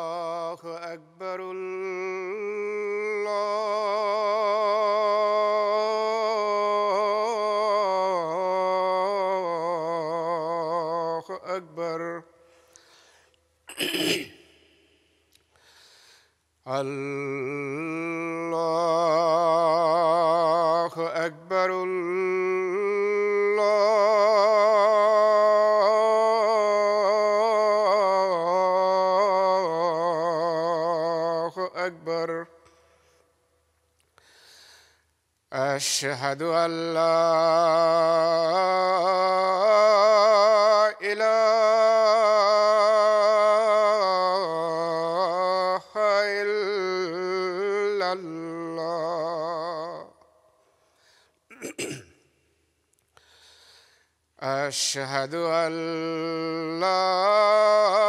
الله أكبر الله أكبر الله أكبر الله أكبر أشهد أن لا إله إلا الله أشهد أن لا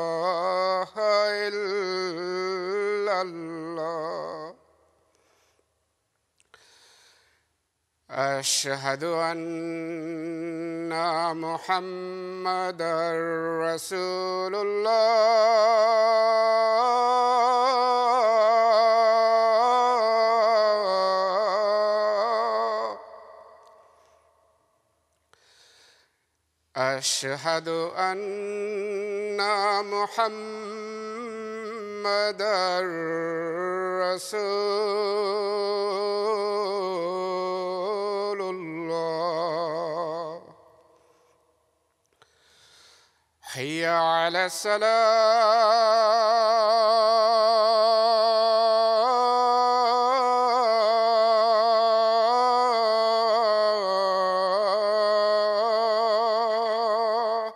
إله إلا الله أشهد أن محمدًا رسول الله أشهد أن محمدًا رسول الله حي على الصلاة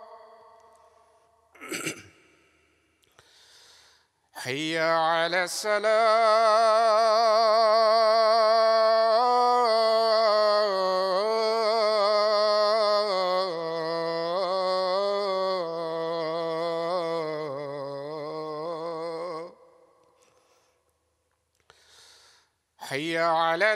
حي على الصلاة حي على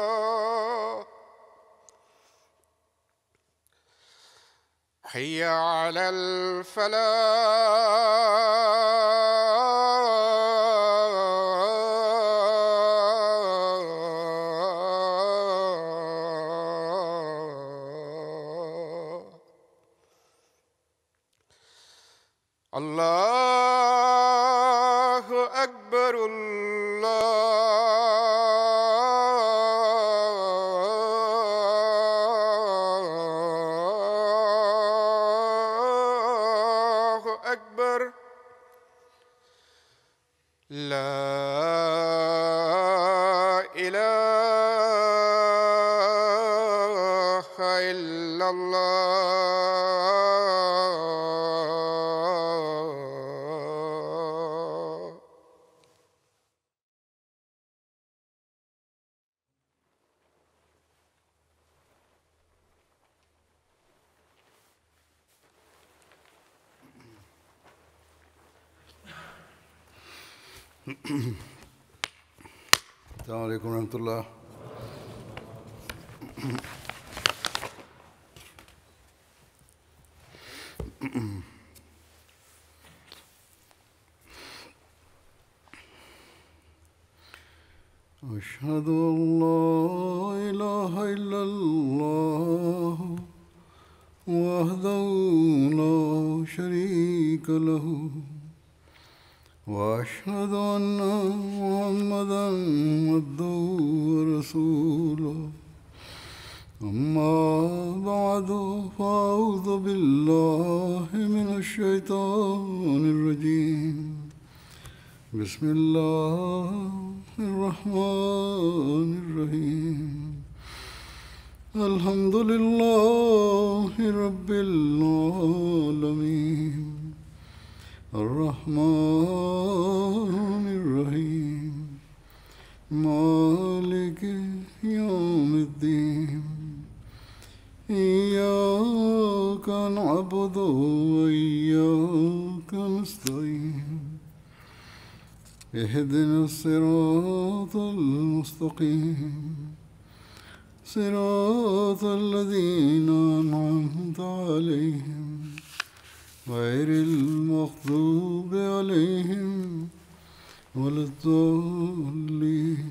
الفلاح حي على الفلاح الله أكبر الله أكبر لا إله إلا الله السلام عليكم ورحمة الله. أشهد أن لا إله إلا الله وحده لا شريك له وأشهد أن محمدًا عبده ورسوله أما بعد فأعوذ بالله من الشيطان الرجيم بسم الله الرحمن الرحيم الحمد لله رب العالمين الرحمن الرحيم مالك يوم الدين إياك نعبد وإياك نستعين اهدنا الصراط المستقيم صراط الذين أنعمت عليهم غير المغضوب عليهم ولا الضالين.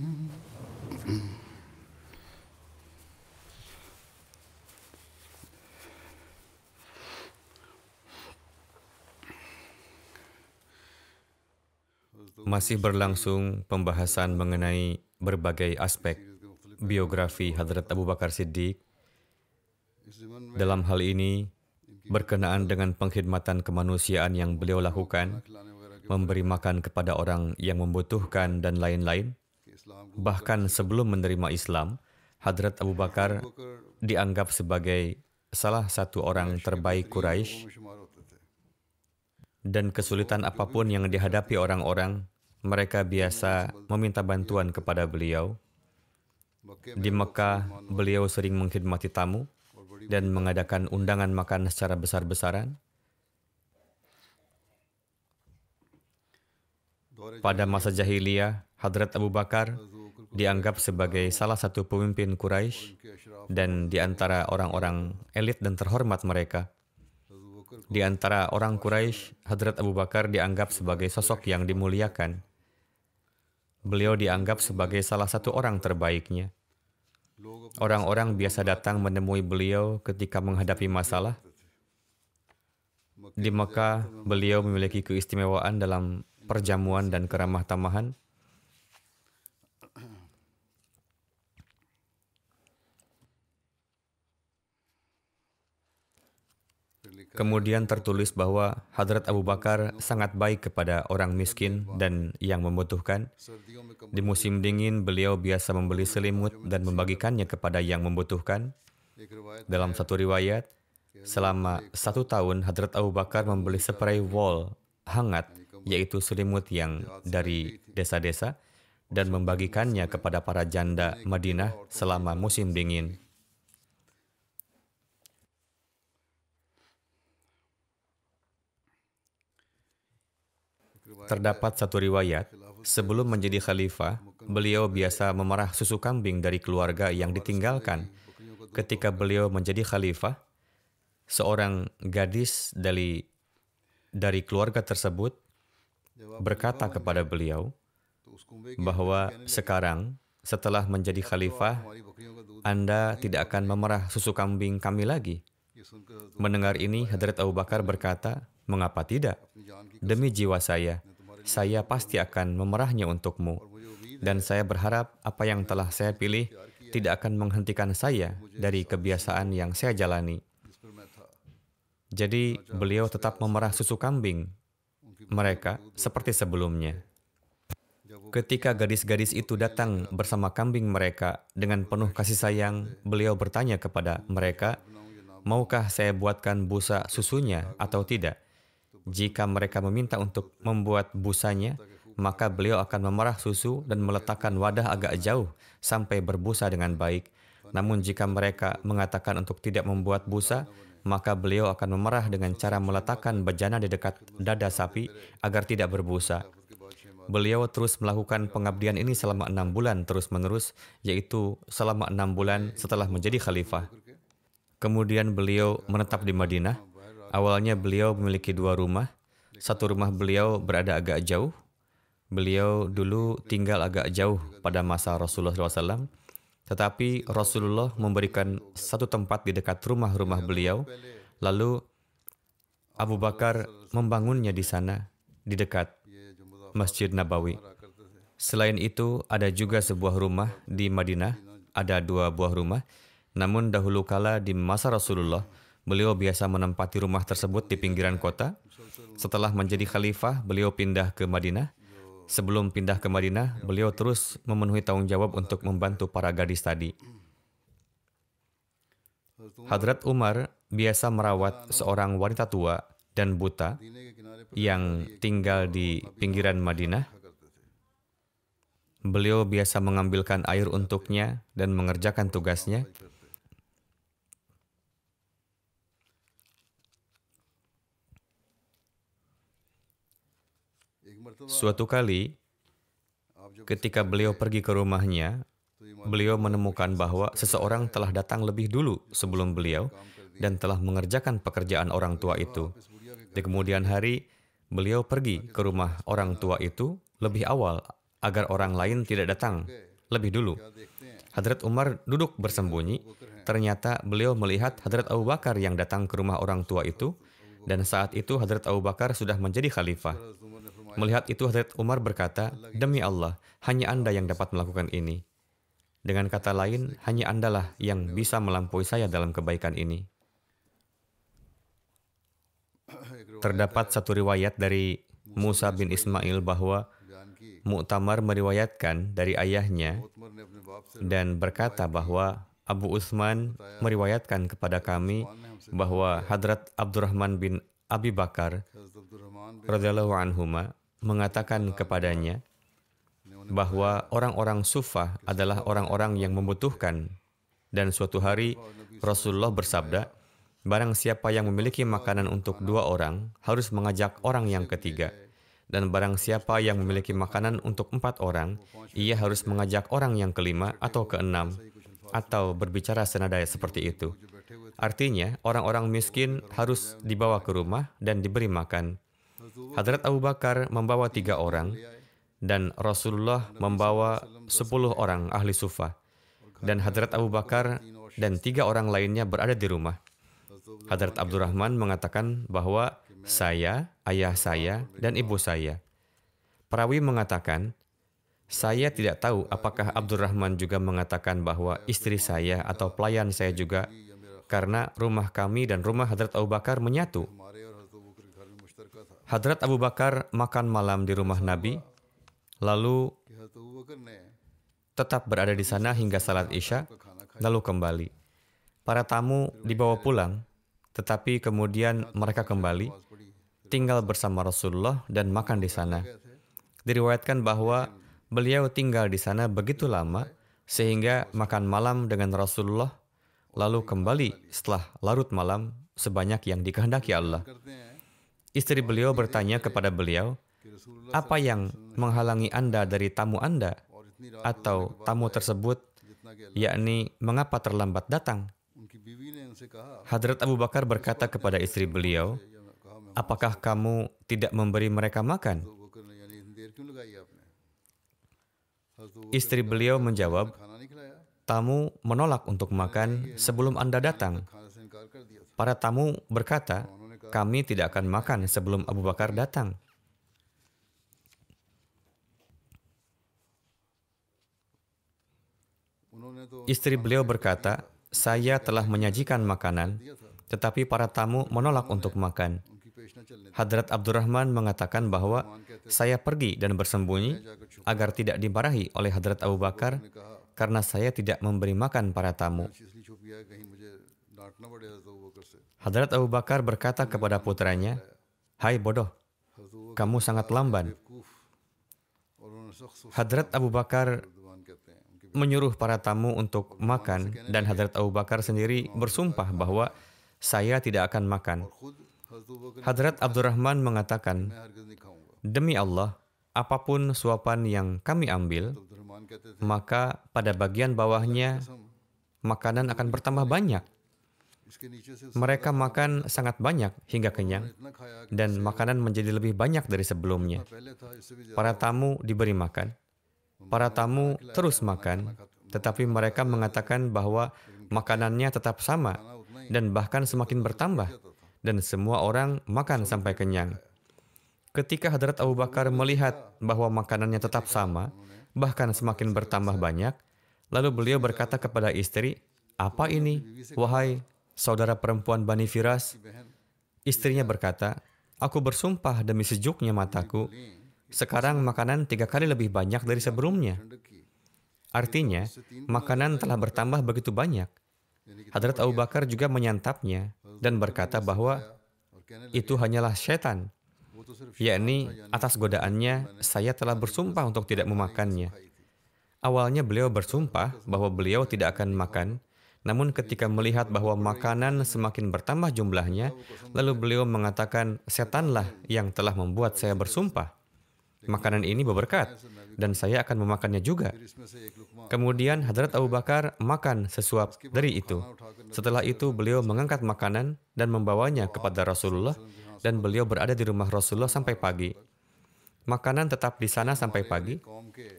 Masih berlangsung pembahasan mengenai berbagai aspek biografi Hadrat Abu Bakar Siddiq. Dalam hal ini, berkenaan dengan pengkhidmatan kemanusiaan yang beliau lakukan, memberi makan kepada orang yang membutuhkan dan lain-lain. Bahkan sebelum menerima Islam, Hadrat Abu Bakar dianggap sebagai salah satu orang terbaik Quraisy, dan kesulitan apapun yang dihadapi orang-orang, mereka biasa meminta bantuan kepada beliau. Di Mekah, beliau sering mengkhidmati tamu dan mengadakan undangan makan secara besar-besaran. Pada masa jahiliyah, Hadrat Abu Bakar dianggap sebagai salah satu pemimpin Quraisy dan di antara orang-orang elit dan terhormat mereka. Di antara orang Quraisy, Hadrat Abu Bakar dianggap sebagai sosok yang dimuliakan. Beliau dianggap sebagai salah satu orang terbaiknya. Orang-orang biasa datang menemui beliau ketika menghadapi masalah. Di Mekah, beliau memiliki keistimewaan dalam perjamuan dan keramah tamahan. Kemudian tertulis bahwa Hadrat Abu Bakar sangat baik kepada orang miskin dan yang membutuhkan. Di musim dingin, beliau biasa membeli selimut dan membagikannya kepada yang membutuhkan. Dalam satu riwayat, selama 1 tahun, Hadrat Abu Bakar membeli spray wool hangat, yaitu selimut yang dari desa-desa, dan membagikannya kepada para janda Madinah selama musim dingin. Terdapat satu riwayat, sebelum menjadi khalifah, beliau biasa memerah susu kambing dari keluarga yang ditinggalkan. Ketika beliau menjadi khalifah, seorang gadis dari keluarga tersebut berkata kepada beliau bahwa sekarang, setelah menjadi khalifah, Anda tidak akan memerah susu kambing kami lagi. Mendengar ini, Hadrat Abu Bakar berkata, "Mengapa tidak? Demi jiwa saya pasti akan memerahnya untukmu. Dan saya berharap apa yang telah saya pilih tidak akan menghentikan saya dari kebiasaan yang saya jalani." Jadi, beliau tetap memerah susu kambing mereka seperti sebelumnya. Ketika gadis-gadis itu datang bersama kambing mereka dengan penuh kasih sayang, beliau bertanya kepada mereka, "Maukah saya buatkan busa susunya atau tidak?" Jika mereka meminta untuk membuat busanya, maka beliau akan memerah susu dan meletakkan wadah agak jauh sampai berbusa dengan baik. Namun jika mereka mengatakan untuk tidak membuat busa, maka beliau akan memerah dengan cara meletakkan bejana di dekat dada sapi agar tidak berbusa. Beliau terus melakukan pengabdian ini selama 6 bulan terus-menerus, yaitu selama 6 bulan setelah menjadi khalifah. Kemudian beliau menetap di Madinah. Awalnya beliau memiliki 2 rumah. Satu rumah beliau berada agak jauh. Beliau dulu tinggal agak jauh pada masa Rasulullah SAW. Tetapi Rasulullah memberikan satu tempat di dekat rumah-rumah beliau. Lalu Abu Bakar membangunnya di sana, di dekat Masjid Nabawi. Selain itu, ada juga sebuah rumah di Madinah. Ada 2 buah rumah. Namun dahulu kala di masa Rasulullah, beliau biasa menempati rumah tersebut di pinggiran kota. Setelah menjadi khalifah, beliau pindah ke Madinah. Sebelum pindah ke Madinah, beliau terus memenuhi tanggung jawab untuk membantu para gadis tadi. Hadrat Umar biasa merawat seorang wanita tua dan buta yang tinggal di pinggiran Madinah. Beliau biasa mengambilkan air untuknya dan mengerjakan tugasnya. Suatu kali, ketika beliau pergi ke rumahnya, beliau menemukan bahwa seseorang telah datang lebih dulu sebelum beliau dan telah mengerjakan pekerjaan orang tua itu. Di kemudian hari, beliau pergi ke rumah orang tua itu lebih awal agar orang lain tidak datang lebih dulu. Hadrat Umar duduk bersembunyi. Ternyata beliau melihat Hadrat Abu Bakar yang datang ke rumah orang tua itu, dan saat itu Hadrat Abu Bakar sudah menjadi khalifah. Melihat itu Hadrat Umar berkata, "Demi Allah, hanya Anda yang dapat melakukan ini. Dengan kata lain, hanya Andalah yang bisa melampaui saya dalam kebaikan ini." Terdapat satu riwayat dari Musa bin Ismail bahwa Mu'tamar meriwayatkan dari ayahnya dan berkata bahwa Abu Utsman meriwayatkan kepada kami bahwa Hadrat Abdurrahman bin Abi Bakar radhiyallahu anhuma mengatakan kepadanya bahwa orang-orang Sufah adalah orang-orang yang membutuhkan, dan suatu hari Rasulullah bersabda, barang siapa yang memiliki makanan untuk 2 orang harus mengajak orang yang ketiga, dan barang siapa yang memiliki makanan untuk 4 orang, ia harus mengajak orang yang kelima atau keenam, atau berbicara senada seperti itu. Artinya, orang-orang miskin harus dibawa ke rumah dan diberi makan. Hadrat Abu Bakar membawa 3 orang, dan Rasulullah membawa 10 orang ahli sufah, dan Hadrat Abu Bakar dan 3 orang lainnya berada di rumah. Hadrat Abdurrahman mengatakan bahwa saya, ayah saya, dan ibu saya. Perawi mengatakan, saya tidak tahu apakah Abdurrahman juga mengatakan bahwa istri saya atau pelayan saya juga, karena rumah kami dan rumah Hadrat Abu Bakar menyatu. Hadrat Abu Bakar makan malam di rumah Nabi, lalu tetap berada di sana hingga salat Isya, lalu kembali. Para tamu dibawa pulang, tetapi kemudian mereka kembali, tinggal bersama Rasulullah dan makan di sana. Diriwayatkan bahwa beliau tinggal di sana begitu lama, sehingga makan malam dengan Rasulullah, lalu kembali setelah larut malam sebanyak yang dikehendaki Allah. Istri beliau bertanya kepada beliau, apa yang menghalangi Anda dari tamu Anda? Atau tamu tersebut, yakni mengapa terlambat datang? Hadrat Abu Bakar berkata kepada istri beliau, apakah kamu tidak memberi mereka makan? Istri beliau menjawab, tamu menolak untuk makan sebelum Anda datang. Para tamu berkata, kami tidak akan makan sebelum Abu Bakar datang. Istri beliau berkata, saya telah menyajikan makanan, tetapi para tamu menolak untuk makan. Hadrat Abdurrahman mengatakan bahwa saya pergi dan bersembunyi agar tidak dimarahi oleh Hadrat Abu Bakar karena saya tidak memberi makan para tamu. Hadrat Abu Bakar berkata kepada putranya, hai bodoh, kamu sangat lamban. Hadrat Abu Bakar menyuruh para tamu untuk makan dan Hadrat Abu Bakar sendiri bersumpah bahwa saya tidak akan makan. Hadrat Abdurrahman mengatakan, demi Allah, apapun suapan yang kami ambil, maka pada bagian bawahnya makanan akan bertambah banyak. Mereka makan sangat banyak hingga kenyang, dan makanan menjadi lebih banyak dari sebelumnya. Para tamu diberi makan. Para tamu terus makan, tetapi mereka mengatakan bahwa makanannya tetap sama dan bahkan semakin bertambah, dan semua orang makan sampai kenyang. Ketika Hadrat Abu Bakar melihat bahwa makanannya tetap sama, bahkan semakin bertambah banyak, lalu beliau berkata kepada istri, apa ini, wahai saudara perempuan Bani Firas? Istrinya berkata, aku bersumpah demi sejuknya mataku, sekarang makanan 3 kali lebih banyak dari sebelumnya. Artinya, makanan telah bertambah begitu banyak. Hadrat Abu Bakar juga menyantapnya dan berkata bahwa itu hanyalah setan, yakni atas godaannya saya telah bersumpah untuk tidak memakannya. Awalnya beliau bersumpah bahwa beliau tidak akan makan, namun ketika melihat bahwa makanan semakin bertambah jumlahnya, lalu beliau mengatakan, setanlah yang telah membuat saya bersumpah. Makanan ini berberkat, dan saya akan memakannya juga. Kemudian Hadrat Abu Bakar makan sesuap dari itu. Setelah itu beliau mengangkat makanan dan membawanya kepada Rasulullah, dan beliau berada di rumah Rasulullah sampai pagi. Makanan tetap di sana sampai pagi.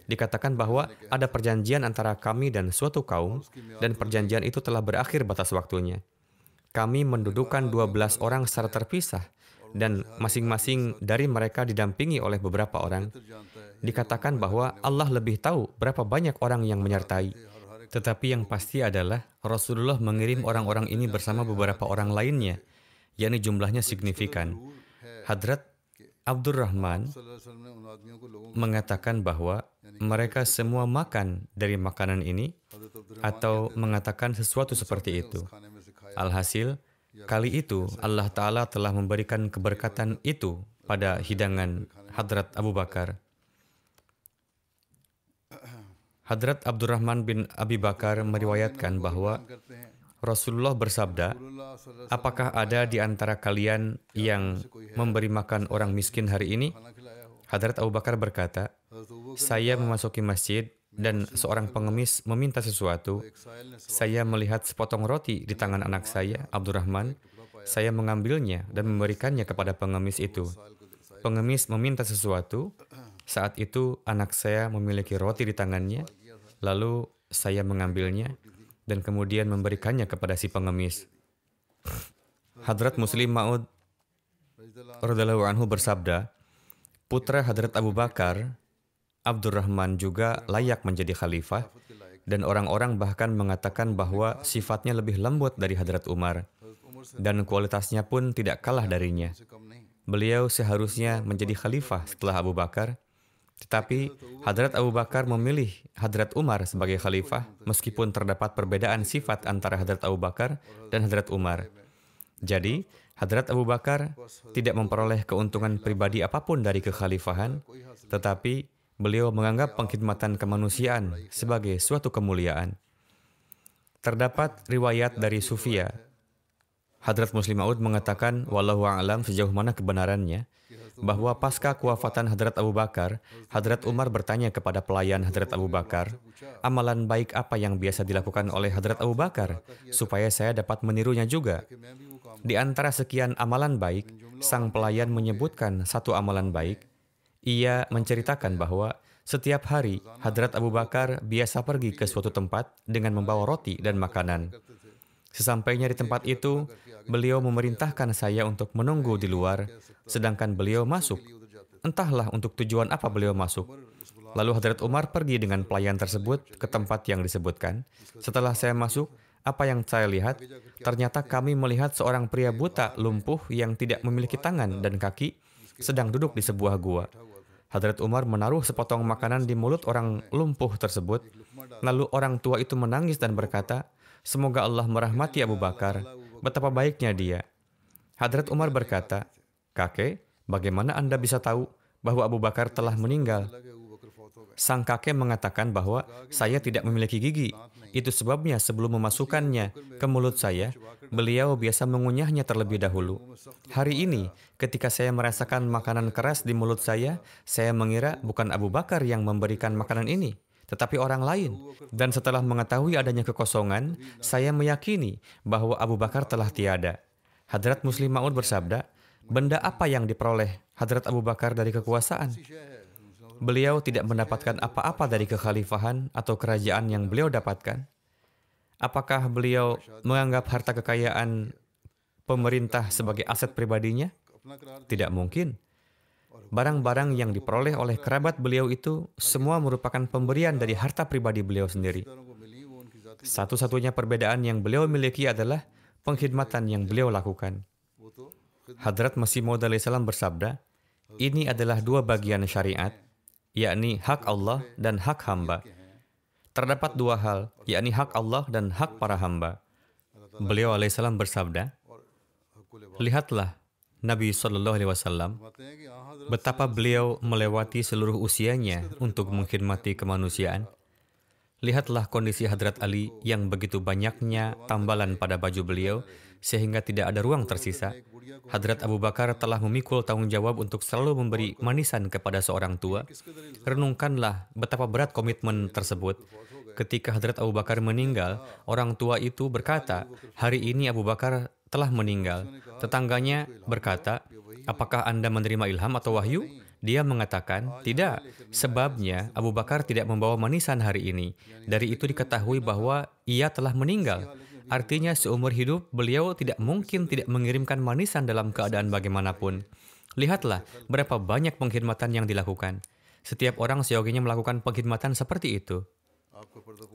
Dikatakan bahwa ada perjanjian antara kami dan suatu kaum, dan perjanjian itu telah berakhir batas waktunya. Kami mendudukkan 12 orang secara terpisah, dan masing-masing dari mereka didampingi oleh beberapa orang. Dikatakan bahwa Allah lebih tahu berapa banyak orang yang menyertai. Tetapi yang pasti adalah Rasulullah mengirim orang-orang ini bersama beberapa orang lainnya, yakni jumlahnya signifikan. Hadrat Abdurrahman mengatakan bahwa mereka semua makan dari makanan ini atau mengatakan sesuatu seperti itu. Alhasil, kali itu Allah Ta'ala telah memberikan keberkatan itu pada hidangan Hadrat Abu Bakar. Hadrat Abdurrahman bin Abi Bakar meriwayatkan bahwa Rasulullah bersabda, apakah ada di antara kalian yang memberi makan orang miskin hari ini? Hadrat Abu Bakar berkata, saya memasuki masjid dan seorang pengemis meminta sesuatu. Saya melihat sepotong roti di tangan anak saya, Abdurrahman. Saya mengambilnya dan memberikannya kepada pengemis itu. Pengemis meminta sesuatu. Saat itu anak saya memiliki roti di tangannya. Lalu saya mengambilnya dan kemudian memberikannya kepada si pengemis. Hadrat Muslim Ma'ud radhiyallahu anhu bersabda, putra Hadrat Abu Bakar, Abdurrahman juga layak menjadi khalifah, dan orang-orang bahkan mengatakan bahwa sifatnya lebih lembut dari Hadrat Umar, dan kualitasnya pun tidak kalah darinya. Beliau seharusnya menjadi khalifah setelah Abu Bakar, tetapi Hadrat Abu Bakar memilih Hadrat Umar sebagai khalifah meskipun terdapat perbedaan sifat antara Hadrat Abu Bakar dan Hadrat Umar. Jadi, Hadrat Abu Bakar tidak memperoleh keuntungan pribadi apapun dari kekhalifahan, tetapi beliau menganggap pengkhidmatan kemanusiaan sebagai suatu kemuliaan. Terdapat riwayat dari Sufia. Hadrat Muslim Ma'ud mengatakan, wallahu a'lam sejauh mana kebenarannya, bahwa pasca kewafatan Hadrat Abu Bakar, Hadrat Umar bertanya kepada pelayan Hadrat Abu Bakar, amalan baik apa yang biasa dilakukan oleh Hadrat Abu Bakar, supaya saya dapat menirunya juga. Di antara sekian amalan baik, sang pelayan menyebutkan satu amalan baik. Ia menceritakan bahwa setiap hari Hadrat Abu Bakar biasa pergi ke suatu tempat dengan membawa roti dan makanan. Sesampainya di tempat itu, beliau memerintahkan saya untuk menunggu di luar, sedangkan beliau masuk. Entahlah untuk tujuan apa beliau masuk. Lalu Hadrat Umar pergi dengan pelayan tersebut ke tempat yang disebutkan. Setelah saya masuk, apa yang saya lihat? Ternyata kami melihat seorang pria buta lumpuh yang tidak memiliki tangan dan kaki sedang duduk di sebuah gua. Hadrat Umar menaruh sepotong makanan di mulut orang lumpuh tersebut. Lalu orang tua itu menangis dan berkata, semoga Allah merahmati Abu Bakar. Betapa baiknya dia. Hadrat Umar berkata, kakek, bagaimana Anda bisa tahu bahwa Abu Bakar telah meninggal? Sang kakek mengatakan bahwa saya tidak memiliki gigi. Itu sebabnya sebelum memasukkannya ke mulut saya, beliau biasa mengunyahnya terlebih dahulu. Hari ini, ketika saya merasakan makanan keras di mulut saya mengira bukan Abu Bakar yang memberikan makanan ini, tetapi orang lain. Dan setelah mengetahui adanya kekosongan, saya meyakini bahwa Abu Bakar telah tiada. Hadrat Muslim Ma'ud bersabda, benda apa yang diperoleh Hadrat Abu Bakar dari kekuasaan? Beliau tidak mendapatkan apa-apa dari kekhalifahan atau kerajaan yang beliau dapatkan. Apakah beliau menganggap harta kekayaan pemerintah sebagai aset pribadinya? Tidak mungkin. Barang-barang yang diperoleh oleh kerabat beliau itu semua merupakan pemberian dari harta pribadi beliau sendiri. Satu-satunya perbedaan yang beliau miliki adalah pengkhidmatan yang beliau lakukan. Hadrat Masih Maud alaihissalam bersabda, ini adalah dua bagian syariat, yakni hak Allah dan hak hamba. Terdapat dua hal, yakni hak Allah dan hak para hamba. Beliau alaihissalam bersabda, lihatlah Nabi SAW, betapa beliau melewati seluruh usianya untuk mengkhidmati kemanusiaan. Lihatlah kondisi Hadrat Ali yang begitu banyaknya tambalan pada baju beliau, sehingga tidak ada ruang tersisa. Hadrat Abu Bakar telah memikul tanggung jawab untuk selalu memberi manisan kepada seorang tua. Renungkanlah betapa berat komitmen tersebut. Ketika Hadrat Abu Bakar meninggal, orang tua itu berkata, hari ini Abu Bakar telah meninggal. Tetangganya berkata, apakah Anda menerima ilham atau wahyu? Dia mengatakan, tidak. Sebabnya Abu Bakar tidak membawa manisan hari ini. Dari itu diketahui bahwa ia telah meninggal. Artinya seumur hidup beliau tidak mungkin tidak mengirimkan manisan dalam keadaan bagaimanapun. Lihatlah berapa banyak pengkhidmatan yang dilakukan. Setiap orang seyoginya melakukan pengkhidmatan seperti itu.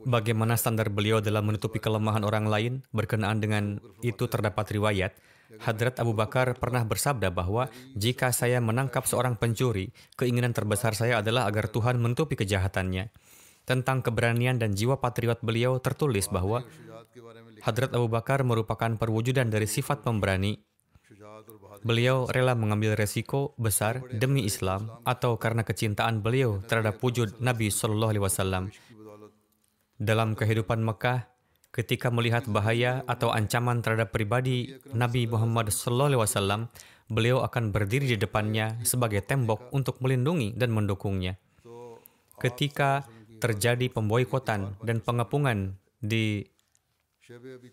Bagaimana standar beliau dalam menutupi kelemahan orang lain? Berkenaan dengan itu terdapat riwayat, Hadrat Abu Bakar pernah bersabda bahwa jika saya menangkap seorang pencuri, keinginan terbesar saya adalah agar Tuhan menutupi kejahatannya. Tentang keberanian dan jiwa patriot beliau tertulis bahwa Hadrat Abu Bakar merupakan perwujudan dari sifat pemberani. Beliau rela mengambil resiko besar demi Islam atau karena kecintaan beliau terhadap wujud Nabi SAW. Dalam kehidupan Mekah, ketika melihat bahaya atau ancaman terhadap pribadi Nabi Muhammad SAW, beliau akan berdiri di depannya sebagai tembok untuk melindungi dan mendukungnya. Ketika terjadi pemboikotan dan pengepungan di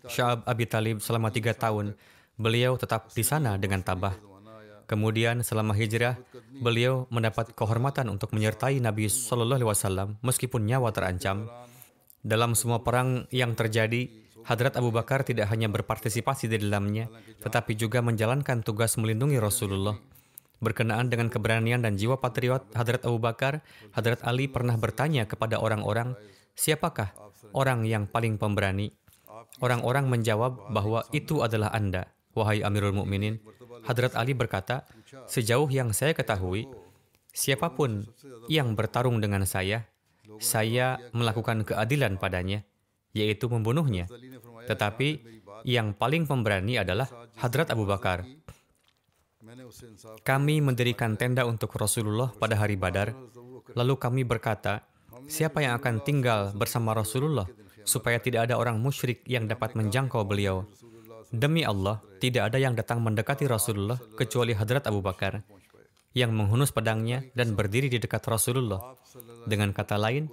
Sya'ab Abi Talib selama 3 tahun, beliau tetap di sana dengan tabah. Kemudian selama hijrah, beliau mendapat kehormatan untuk menyertai Nabi SAW meskipun nyawa terancam. Dalam semua perang yang terjadi, Hadrat Abu Bakar tidak hanya berpartisipasi di dalamnya, tetapi juga menjalankan tugas melindungi Rasulullah. Berkenaan dengan keberanian dan jiwa patriot Hadrat Abu Bakar, Hadrat Ali pernah bertanya kepada orang-orang, siapakah orang yang paling pemberani? Orang-orang menjawab bahwa itu adalah Anda, wahai Amirul Mukminin. Hadrat Ali berkata, sejauh yang saya ketahui, siapapun yang bertarung dengan saya melakukan keadilan padanya, yaitu membunuhnya. Tetapi yang paling pemberani adalah Hadrat Abu Bakar. Kami mendirikan tenda untuk Rasulullah pada hari Badar, lalu kami berkata, siapa yang akan tinggal bersama Rasulullah supaya tidak ada orang musyrik yang dapat menjangkau beliau. Demi Allah, tidak ada yang datang mendekati Rasulullah kecuali Hadrat Abu Bakar, yang menghunus pedangnya dan berdiri di dekat Rasulullah. Dengan kata lain,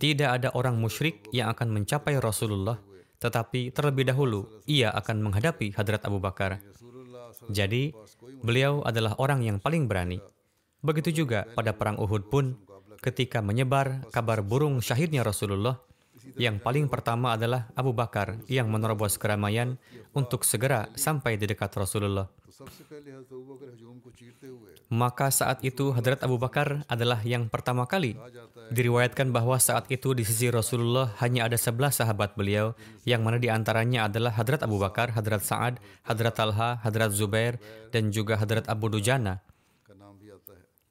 tidak ada orang musyrik yang akan mencapai Rasulullah, tetapi terlebih dahulu ia akan menghadapi Hadrat Abu Bakar. Jadi, beliau adalah orang yang paling berani. Begitu juga pada perang Uhud pun, ketika menyebar kabar burung syahidnya Rasulullah, yang paling pertama adalah Abu Bakar yang menerobos keramaian untuk segera sampai di dekat Rasulullah. Maka saat itu Hadrat Abu Bakar adalah yang pertama kali. Diriwayatkan bahwa saat itu di sisi Rasulullah hanya ada 11 sahabat beliau, yang mana di antaranya adalah Hadrat Abu Bakar, Hadrat Sa'ad, Hadrat Talha, Hadrat Zubair, dan juga Hadrat Abu Dujana.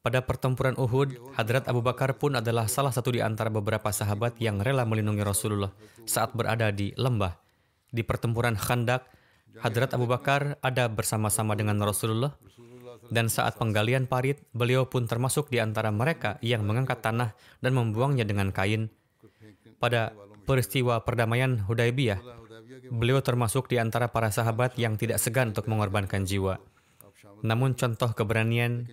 Pada pertempuran Uhud, Hadrat Abu Bakar pun adalah salah satu di antara beberapa sahabat yang rela melindungi Rasulullah saat berada di lembah. Di pertempuran Khandak, Hadrat Abu Bakar ada bersama-sama dengan Rasulullah, dan saat penggalian parit, beliau pun termasuk di antara mereka yang mengangkat tanah dan membuangnya dengan kain. Pada peristiwa perdamaian Hudaybiyah, beliau termasuk di antara para sahabat yang tidak segan untuk mengorbankan jiwa. Namun contoh keberanian,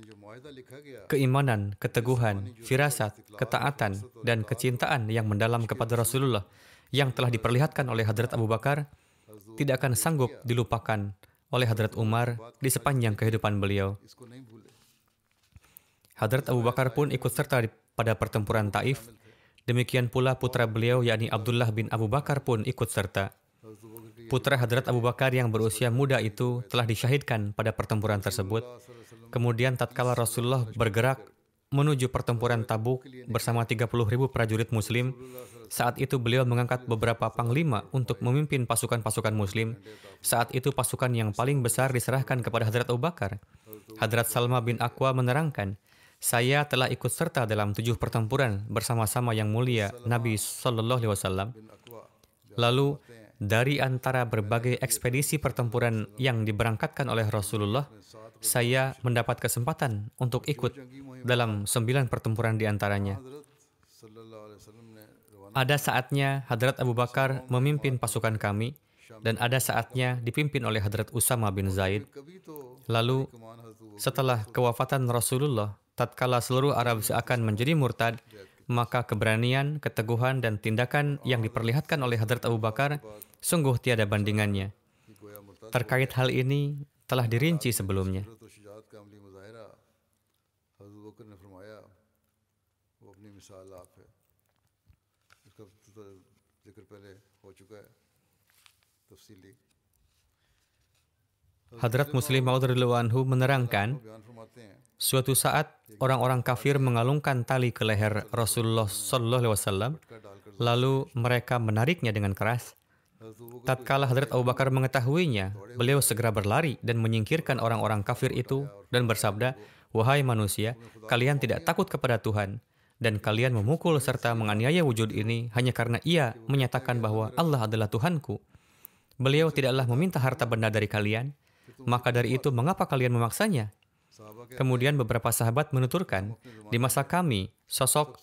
keimanan, keteguhan, firasat, ketaatan, dan kecintaan yang mendalam kepada Rasulullah yang telah diperlihatkan oleh Hadrat Abu Bakar tidak akan sanggup dilupakan oleh Hadrat Umar di sepanjang kehidupan beliau. Hadrat Abu Bakar pun ikut serta pada pertempuran Taif. Demikian pula putra beliau yakni Abdullah bin Abu Bakar pun ikut serta. Putra Hadrat Abu Bakar yang berusia muda itu telah disyahidkan pada pertempuran tersebut. Kemudian tatkala Rasulullah bergerak menuju pertempuran Tabuk bersama 30.000 prajurit Muslim, saat itu beliau mengangkat beberapa panglima untuk memimpin pasukan-pasukan Muslim. Saat itu pasukan yang paling besar diserahkan kepada Hadrat Abu Bakar. Hadrat Salma bin Aqwa menerangkan, saya telah ikut serta dalam 7 pertempuran bersama-sama yang mulia Nabi SAW. Lalu dari antara berbagai ekspedisi pertempuran yang diberangkatkan oleh Rasulullah, saya mendapat kesempatan untuk ikut dalam 9 pertempuran di antaranya. Ada saatnya Hadrat Abu Bakar memimpin pasukan kami, dan ada saatnya dipimpin oleh Hadrat Usama bin Zaid. Lalu, setelah kewafatan Rasulullah, tatkala seluruh Arab seakan menjadi murtad, maka keberanian, keteguhan, dan tindakan yang diperlihatkan oleh Hadrat Abu Bakar sungguh tiada bandingannya. Terkait hal ini telah dirinci sebelumnya. Hadrat Muslim Maud radhiyallahu anhu menerangkan, suatu saat orang-orang kafir mengalungkan tali ke leher Rasulullah sallallahu alaihi wasallam, lalu mereka menariknya dengan keras. Tatkala Hadrat Abu Bakar mengetahuinya, beliau segera berlari dan menyingkirkan orang-orang kafir itu dan bersabda, "Wahai manusia, kalian tidak takut kepada Tuhan, dan kalian memukul serta menganiaya wujud ini hanya karena ia menyatakan bahwa Allah adalah Tuhanku. Beliau tidaklah meminta harta benda dari kalian, maka dari itu mengapa kalian memaksanya?" Kemudian beberapa sahabat menuturkan, di masa kami, sosok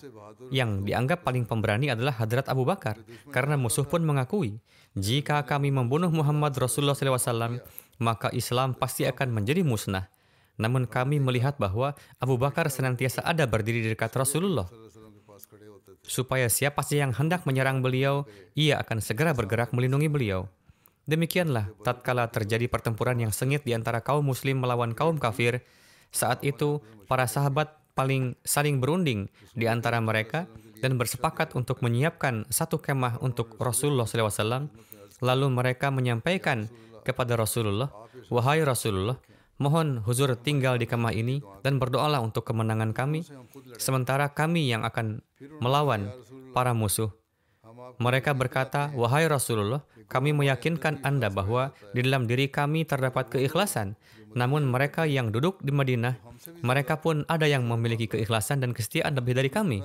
yang dianggap paling pemberani adalah Hadrat Abu Bakar, karena musuh pun mengakui, jika kami membunuh Muhammad Rasulullah SAW, maka Islam pasti akan menjadi musnah. Namun kami melihat bahwa Abu Bakar senantiasa ada berdiri di dekat Rasulullah, supaya siapa saja yang hendak menyerang beliau, ia akan segera bergerak melindungi beliau. Demikianlah tatkala terjadi pertempuran yang sengit di antara kaum muslim melawan kaum kafir. Saat itu, para sahabat saling berunding di antara mereka dan bersepakat untuk menyiapkan satu kemah untuk Rasulullah SAW. Lalu mereka menyampaikan kepada Rasulullah, "Wahai Rasulullah, mohon huzur tinggal di kemah ini dan berdoalah untuk kemenangan kami, sementara kami yang akan melawan para musuh." Mereka berkata, "Wahai Rasulullah, kami meyakinkan Anda bahwa di dalam diri kami terdapat keikhlasan. Namun mereka yang duduk di Madinah, mereka pun ada yang memiliki keikhlasan dan kesetiaan lebih dari kami.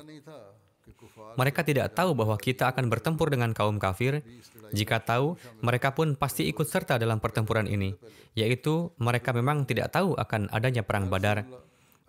Mereka tidak tahu bahwa kita akan bertempur dengan kaum kafir. Jika tahu, mereka pun pasti ikut serta dalam pertempuran ini. Yaitu, mereka memang tidak tahu akan adanya perang Badar.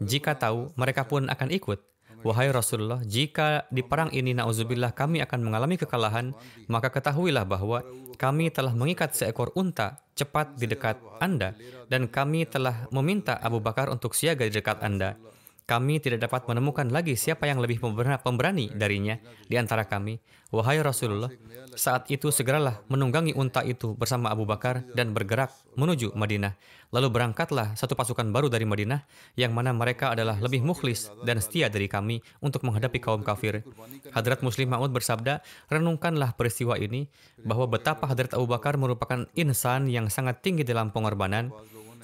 Jika tahu, mereka pun akan ikut. Wahai Rasulullah, jika di perang ini na'udzubillah kami akan mengalami kekalahan, maka ketahuilah bahwa kami telah mengikat seekor unta cepat di dekat Anda, dan kami telah meminta Abu Bakar untuk siaga di dekat Anda. Kami tidak dapat menemukan lagi siapa yang lebih pemberani darinya di antara kami. Wahai Rasulullah, saat itu segeralah menunggangi unta itu bersama Abu Bakar dan bergerak menuju Madinah. Lalu berangkatlah satu pasukan baru dari Madinah, yang mana mereka adalah lebih mukhlis dan setia dari kami untuk menghadapi kaum kafir. Hadrat Muslim Maud bersabda, renungkanlah peristiwa ini, bahwa betapa Hadrat Abu Bakar merupakan insan yang sangat tinggi dalam pengorbanan.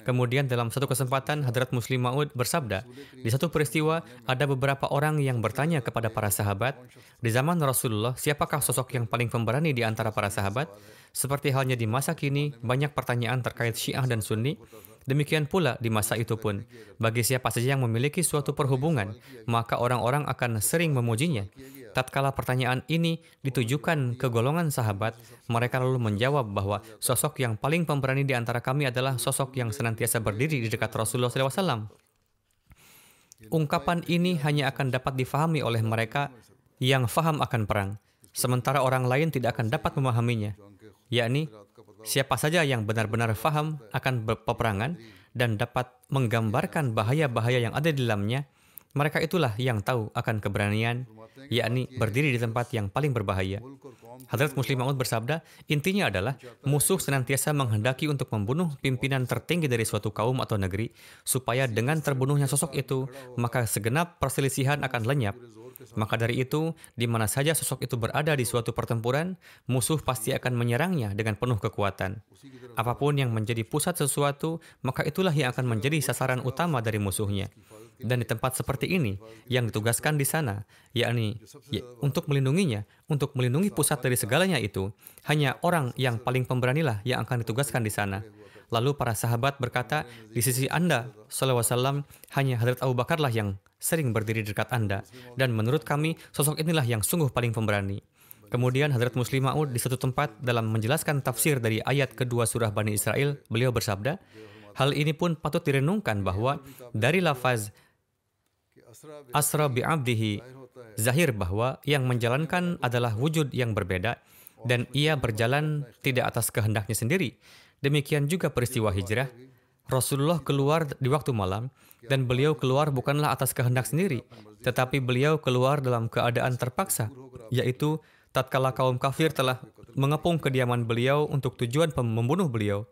Kemudian dalam satu kesempatan, Hadrat Muslim Maud bersabda, di satu peristiwa ada beberapa orang yang bertanya kepada para sahabat, di zaman Rasulullah, siapakah sosok yang paling pemberani di antara para sahabat? Seperti halnya di masa kini, banyak pertanyaan terkait Syiah dan Sunni. Demikian pula di masa itu pun, bagi siapa saja yang memiliki suatu perhubungan, maka orang-orang akan sering memujinya. Tatkala pertanyaan ini ditujukan ke golongan sahabat, mereka lalu menjawab bahwa sosok yang paling pemberani di antara kami adalah sosok yang senantiasa berdiri di dekat Rasulullah SAW. Ungkapan ini hanya akan dapat difahami oleh mereka yang faham akan perang, sementara orang lain tidak akan dapat memahaminya, yakni siapa saja yang benar-benar faham akan peperangan dan dapat menggambarkan bahaya-bahaya yang ada di dalamnya, mereka itulah yang tahu akan keberanian, yakni berdiri di tempat yang paling berbahaya. Hadrat Muslim Maud bersabda, intinya adalah musuh senantiasa menghendaki untuk membunuh pimpinan tertinggi dari suatu kaum atau negeri, supaya dengan terbunuhnya sosok itu, maka segenap perselisihan akan lenyap. Maka dari itu, di mana saja sosok itu berada di suatu pertempuran, musuh pasti akan menyerangnya dengan penuh kekuatan. Apapun yang menjadi pusat sesuatu, maka itulah yang akan menjadi sasaran utama dari musuhnya. Dan di tempat seperti ini, yang ditugaskan di sana, yakni untuk melindunginya, untuk melindungi pusat dari segalanya itu, hanya orang yang paling pemberanilah yang akan ditugaskan di sana. Lalu para sahabat berkata, di sisi Anda, SAW, hanya Hadrat Abu Bakarlah yang sering berdiri di dekat Anda, dan menurut kami, sosok inilah yang sungguh paling pemberani. Kemudian Hadrat Muslim Maud di satu tempat dalam menjelaskan tafsir dari ayat kedua surah Bani Israel, beliau bersabda, hal ini pun patut direnungkan bahwa dari lafaz asra bi'abdihi zahir bahwa yang menjalankan adalah wujud yang berbeda dan ia berjalan tidak atas kehendaknya sendiri. Demikian juga peristiwa hijrah. Rasulullah keluar di waktu malam dan beliau keluar bukanlah atas kehendak sendiri, tetapi beliau keluar dalam keadaan terpaksa, yaitu tatkala kaum kafir telah mengepung kediaman beliau untuk tujuan membunuh beliau.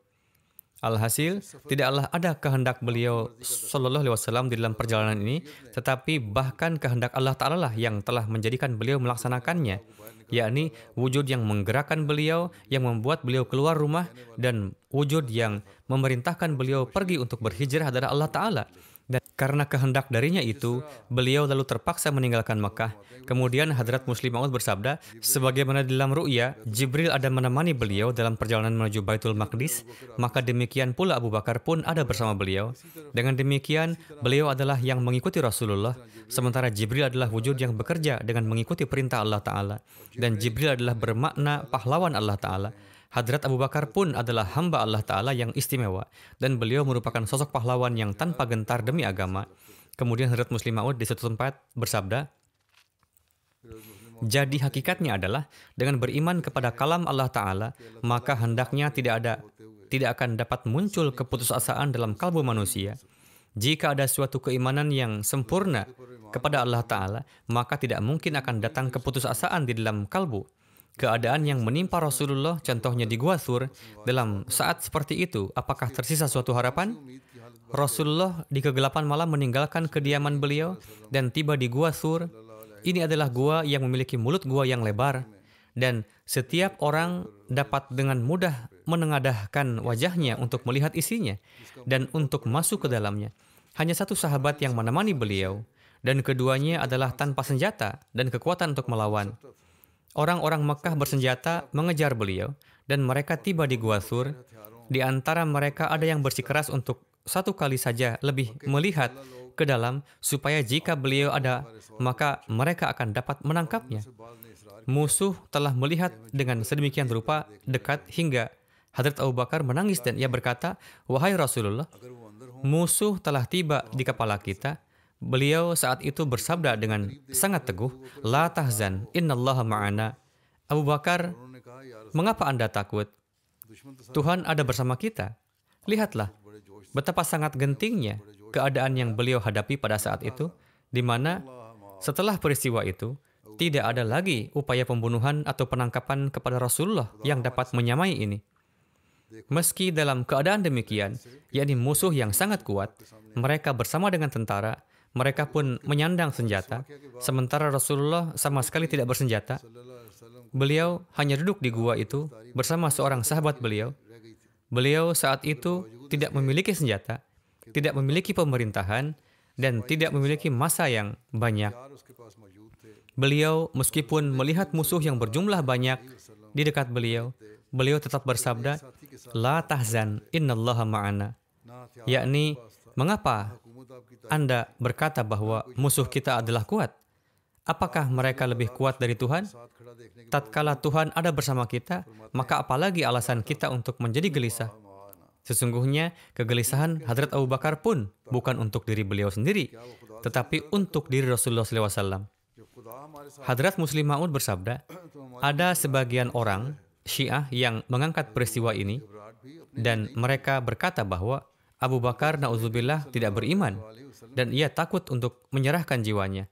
Alhasil, tidaklah ada kehendak beliau Shallallahu Alaihi Wasallam di dalam perjalanan ini, tetapi bahkan kehendak Allah Ta'ala lah yang telah menjadikan beliau melaksanakannya, yakni wujud yang menggerakkan beliau, yang membuat beliau keluar rumah, dan wujud yang memerintahkan beliau pergi untuk berhijrah adalah Allah Ta'ala. Dan karena kehendak darinya itu, beliau lalu terpaksa meninggalkan Makkah. Kemudian Hadrat Muslim Maud bersabda, sebagaimana dalam ru'ya, Jibril ada menemani beliau dalam perjalanan menuju Baitul Maqdis, maka demikian pula Abu Bakar pun ada bersama beliau. Dengan demikian, beliau adalah yang mengikuti Rasulullah, sementara Jibril adalah wujud yang bekerja dengan mengikuti perintah Allah Ta'ala. Dan Jibril adalah bermakna pahlawan Allah Ta'ala. Hadrat Abu Bakar pun adalah hamba Allah Ta'ala yang istimewa, dan beliau merupakan sosok pahlawan yang tanpa gentar demi agama. Kemudian Hadrat Muslim Maud di satu tempat bersabda, jadi hakikatnya adalah dengan beriman kepada kalam Allah Ta'ala, maka hendaknya tidak akan dapat muncul keputusasaan dalam kalbu manusia. Jika ada suatu keimanan yang sempurna kepada Allah Ta'ala, maka tidak mungkin akan datang keputusasaan di dalam kalbu. Keadaan yang menimpa Rasulullah, contohnya di Gua Thur, dalam saat seperti itu, apakah tersisa suatu harapan? Rasulullah di kegelapan malam meninggalkan kediaman beliau dan tiba di Gua Thur. Ini adalah gua yang memiliki mulut gua yang lebar, dan setiap orang dapat dengan mudah menengadahkan wajahnya untuk melihat isinya dan untuk masuk ke dalamnya. Hanya satu sahabat yang menemani beliau, dan keduanya adalah tanpa senjata dan kekuatan untuk melawan. Orang-orang Mekah bersenjata mengejar beliau, dan mereka tiba di Gua Thur. Di antara mereka ada yang bersikeras untuk satu kali saja lebih melihat ke dalam, supaya jika beliau ada, maka mereka akan dapat menangkapnya. Musuh telah melihat dengan sedemikian rupa dekat hingga Hadrat Abu Bakar menangis dan ia berkata, wahai Rasulullah, musuh telah tiba di kepala kita. Beliau saat itu bersabda dengan sangat teguh, La tahzan, innallaha ma'ana. Abu Bakar, mengapa Anda takut? Tuhan ada bersama kita. Lihatlah, betapa sangat gentingnya keadaan yang beliau hadapi pada saat itu, di mana setelah peristiwa itu, tidak ada lagi upaya pembunuhan atau penangkapan kepada Rasulullah yang dapat menyamai ini. Meski dalam keadaan demikian, yakni musuh yang sangat kuat, mereka bersama dengan tentara, mereka pun menyandang senjata, sementara Rasulullah sama sekali tidak bersenjata. Beliau hanya duduk di gua itu bersama seorang sahabat beliau. Beliau saat itu tidak memiliki senjata, tidak memiliki pemerintahan, dan tidak memiliki massa yang banyak. Beliau meskipun melihat musuh yang berjumlah banyak di dekat beliau, beliau tetap bersabda, La tahzan, innallaha ma'ana. Yakni, mengapa Anda berkata bahwa musuh kita adalah kuat? Apakah mereka lebih kuat dari Tuhan? Tatkala Tuhan ada bersama kita, maka apalagi alasan kita untuk menjadi gelisah? Sesungguhnya, kegelisahan Hadrat Abu Bakar pun bukan untuk diri beliau sendiri, tetapi untuk diri Rasulullah SAW. Hadrat Muslim Maud bersabda, ada sebagian orang Syiah yang mengangkat peristiwa ini, dan mereka berkata bahwa Abu Bakar na'udzubillah tidak beriman, dan ia takut untuk menyerahkan jiwanya.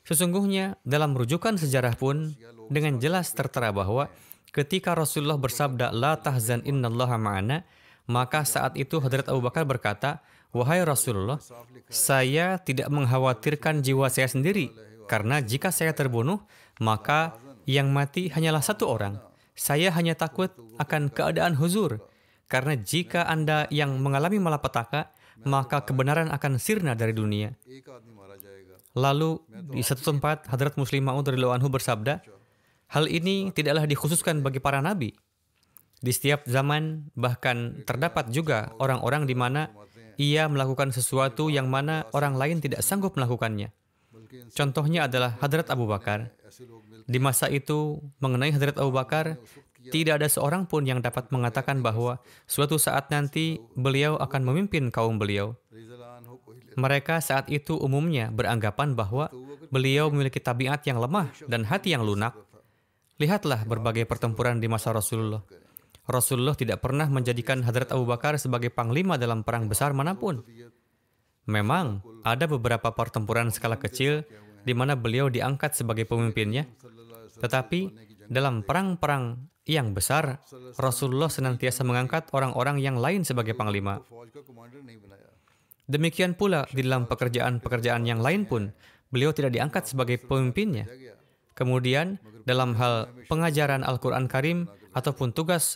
Sesungguhnya, dalam rujukan sejarah pun, dengan jelas tertera bahwa ketika Rasulullah bersabda, La tahzan innallaha ma'ana, maka saat itu Hadrat Abu Bakar berkata, wahai Rasulullah, saya tidak mengkhawatirkan jiwa saya sendiri, karena jika saya terbunuh, maka yang mati hanyalah satu orang. Saya hanya takut akan keadaan huzur, karena jika Anda yang mengalami malapetaka, maka kebenaran akan sirna dari dunia. Lalu, di satu tempat, Hadrat Muslim Maud radhiyallahu anhu bersabda, hal ini tidaklah dikhususkan bagi para nabi. Di setiap zaman, bahkan terdapat juga orang-orang di mana ia melakukan sesuatu yang mana orang lain tidak sanggup melakukannya. Contohnya adalah Hadrat Abu Bakar. Di masa itu, mengenai Hadrat Abu Bakar, tidak ada seorang pun yang dapat mengatakan bahwa suatu saat nanti beliau akan memimpin kaum beliau. Mereka saat itu umumnya beranggapan bahwa beliau memiliki tabiat yang lemah dan hati yang lunak. Lihatlah berbagai pertempuran di masa Rasulullah. Rasulullah tidak pernah menjadikan Hadrat Abu Bakar sebagai panglima dalam perang besar manapun. Memang, ada beberapa pertempuran skala kecil di mana beliau diangkat sebagai pemimpinnya. Tetapi, dalam perang-perang yang besar, Rasulullah senantiasa mengangkat orang-orang yang lain sebagai panglima. Demikian pula di dalam pekerjaan-pekerjaan yang lain pun, beliau tidak diangkat sebagai pemimpinnya. Kemudian, dalam hal pengajaran Al-Quran Karim ataupun tugas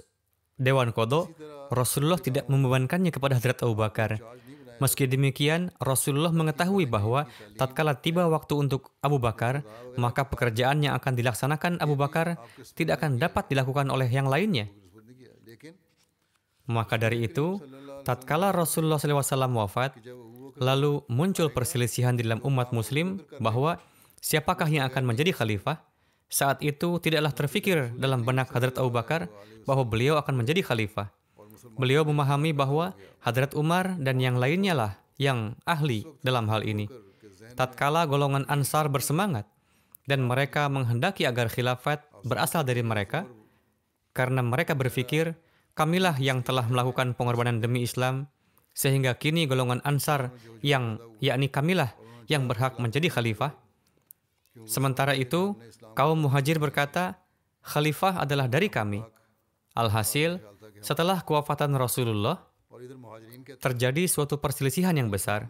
Dewan Qadha, Rasulullah tidak membebankannya kepada Hadrat Abu Bakar. Meski demikian, Rasulullah mengetahui bahwa tatkala tiba waktu untuk Abu Bakar, maka pekerjaan yang akan dilaksanakan Abu Bakar tidak akan dapat dilakukan oleh yang lainnya. Maka dari itu, tatkala Rasulullah SAW wafat, lalu muncul perselisihan di dalam umat muslim bahwa siapakah yang akan menjadi khalifah. Saat itu tidaklah terfikir dalam benak Hadrat Abu Bakar bahwa beliau akan menjadi khalifah. Beliau memahami bahwa Hadrat Umar dan yang lainnya lah yang ahli dalam hal ini. Tatkala golongan Ansar bersemangat dan mereka menghendaki agar khilafat berasal dari mereka, karena mereka berpikir, kamilah yang telah melakukan pengorbanan demi Islam, sehingga kini golongan Ansar yakni kamilah yang berhak menjadi khalifah. Sementara itu, kaum Muhajir berkata, khalifah adalah dari kami. Alhasil, setelah kewafatan Rasulullah, terjadi suatu perselisihan yang besar.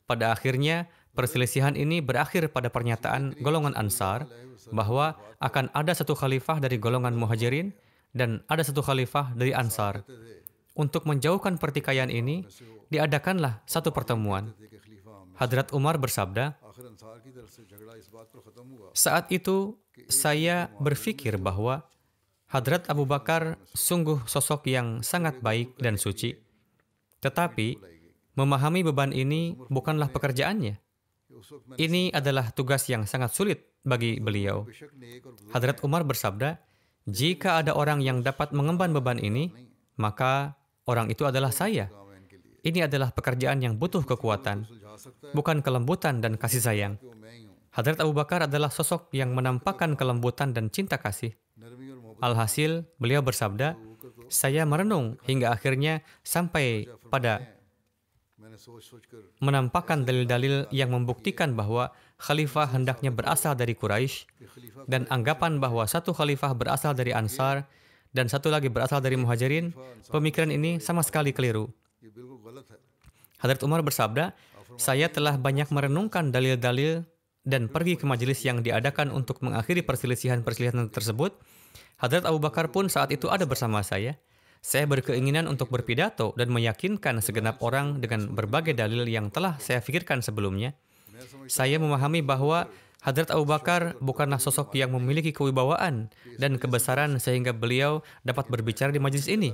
Pada akhirnya, perselisihan ini berakhir pada pernyataan golongan Ansar bahwa akan ada satu khalifah dari golongan Muhajirin dan ada satu khalifah dari Ansar. Untuk menjauhkan pertikaian ini, diadakanlah satu pertemuan. Hadrat Umar bersabda, saat itu saya berpikir bahwa Hadrat Abu Bakar sungguh sosok yang sangat baik dan suci. Tetapi, memahami beban ini bukanlah pekerjaannya. Ini adalah tugas yang sangat sulit bagi beliau. Hadrat Umar bersabda, jika ada orang yang dapat mengemban beban ini, maka orang itu adalah saya. Ini adalah pekerjaan yang butuh kekuatan, bukan kelembutan dan kasih sayang. Hadrat Abu Bakar adalah sosok yang menampakkan kelembutan dan cinta kasih. Alhasil, beliau bersabda, saya merenung hingga akhirnya sampai pada menampakkan dalil-dalil yang membuktikan bahwa khalifah hendaknya berasal dari Quraisy dan anggapan bahwa satu khalifah berasal dari Ansar dan satu lagi berasal dari Muhajirin, pemikiran ini sama sekali keliru. Hadrat Umar bersabda, saya telah banyak merenungkan dalil-dalil dan pergi ke majelis yang diadakan untuk mengakhiri perselisihan-perselisihan tersebut. Hadrat Abu Bakar pun saat itu ada bersama saya. Saya berkeinginan untuk berpidato dan meyakinkan segenap orang dengan berbagai dalil yang telah saya pikirkan sebelumnya. Saya memahami bahwa Hadrat Abu Bakar bukanlah sosok yang memiliki kewibawaan dan kebesaran sehingga beliau dapat berbicara di majelis ini.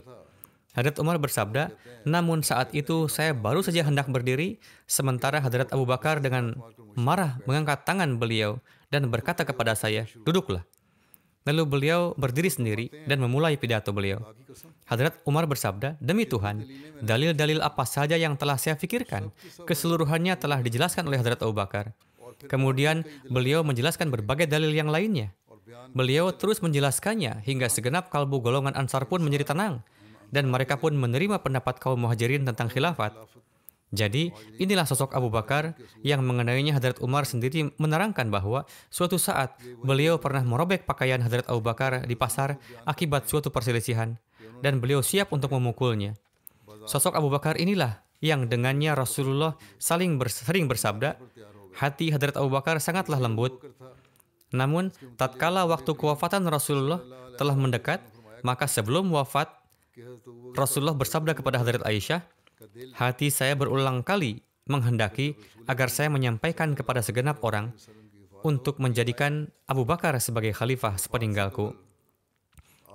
Hadrat Umar bersabda, namun saat itu saya baru saja hendak berdiri, sementara Hadrat Abu Bakar dengan marah mengangkat tangan beliau dan berkata kepada saya, duduklah. Lalu beliau berdiri sendiri dan memulai pidato beliau. Hadrat Umar bersabda, demi Tuhan, dalil-dalil apa saja yang telah saya fikirkan, keseluruhannya telah dijelaskan oleh Hadrat Abu Bakar. Kemudian beliau menjelaskan berbagai dalil yang lainnya. Beliau terus menjelaskannya hingga segenap kalbu golongan Ansar pun menjadi tenang. Dan mereka pun menerima pendapat kaum Muhajirin tentang khilafat. Jadi, inilah sosok Abu Bakar yang mengenainya Hadrat Umar sendiri menerangkan bahwa suatu saat beliau pernah merobek pakaian Hadrat Abu Bakar di pasar akibat suatu perselisihan dan beliau siap untuk memukulnya. Sosok Abu Bakar inilah yang dengannya Rasulullah sering bersabda, hati Hadrat Abu Bakar sangatlah lembut. Namun, tatkala waktu kewafatan Rasulullah telah mendekat, maka sebelum wafat, Rasulullah bersabda kepada Hadrat Aisyah, hati saya berulang kali menghendaki agar saya menyampaikan kepada segenap orang untuk menjadikan Abu Bakar sebagai khalifah sepeninggalku.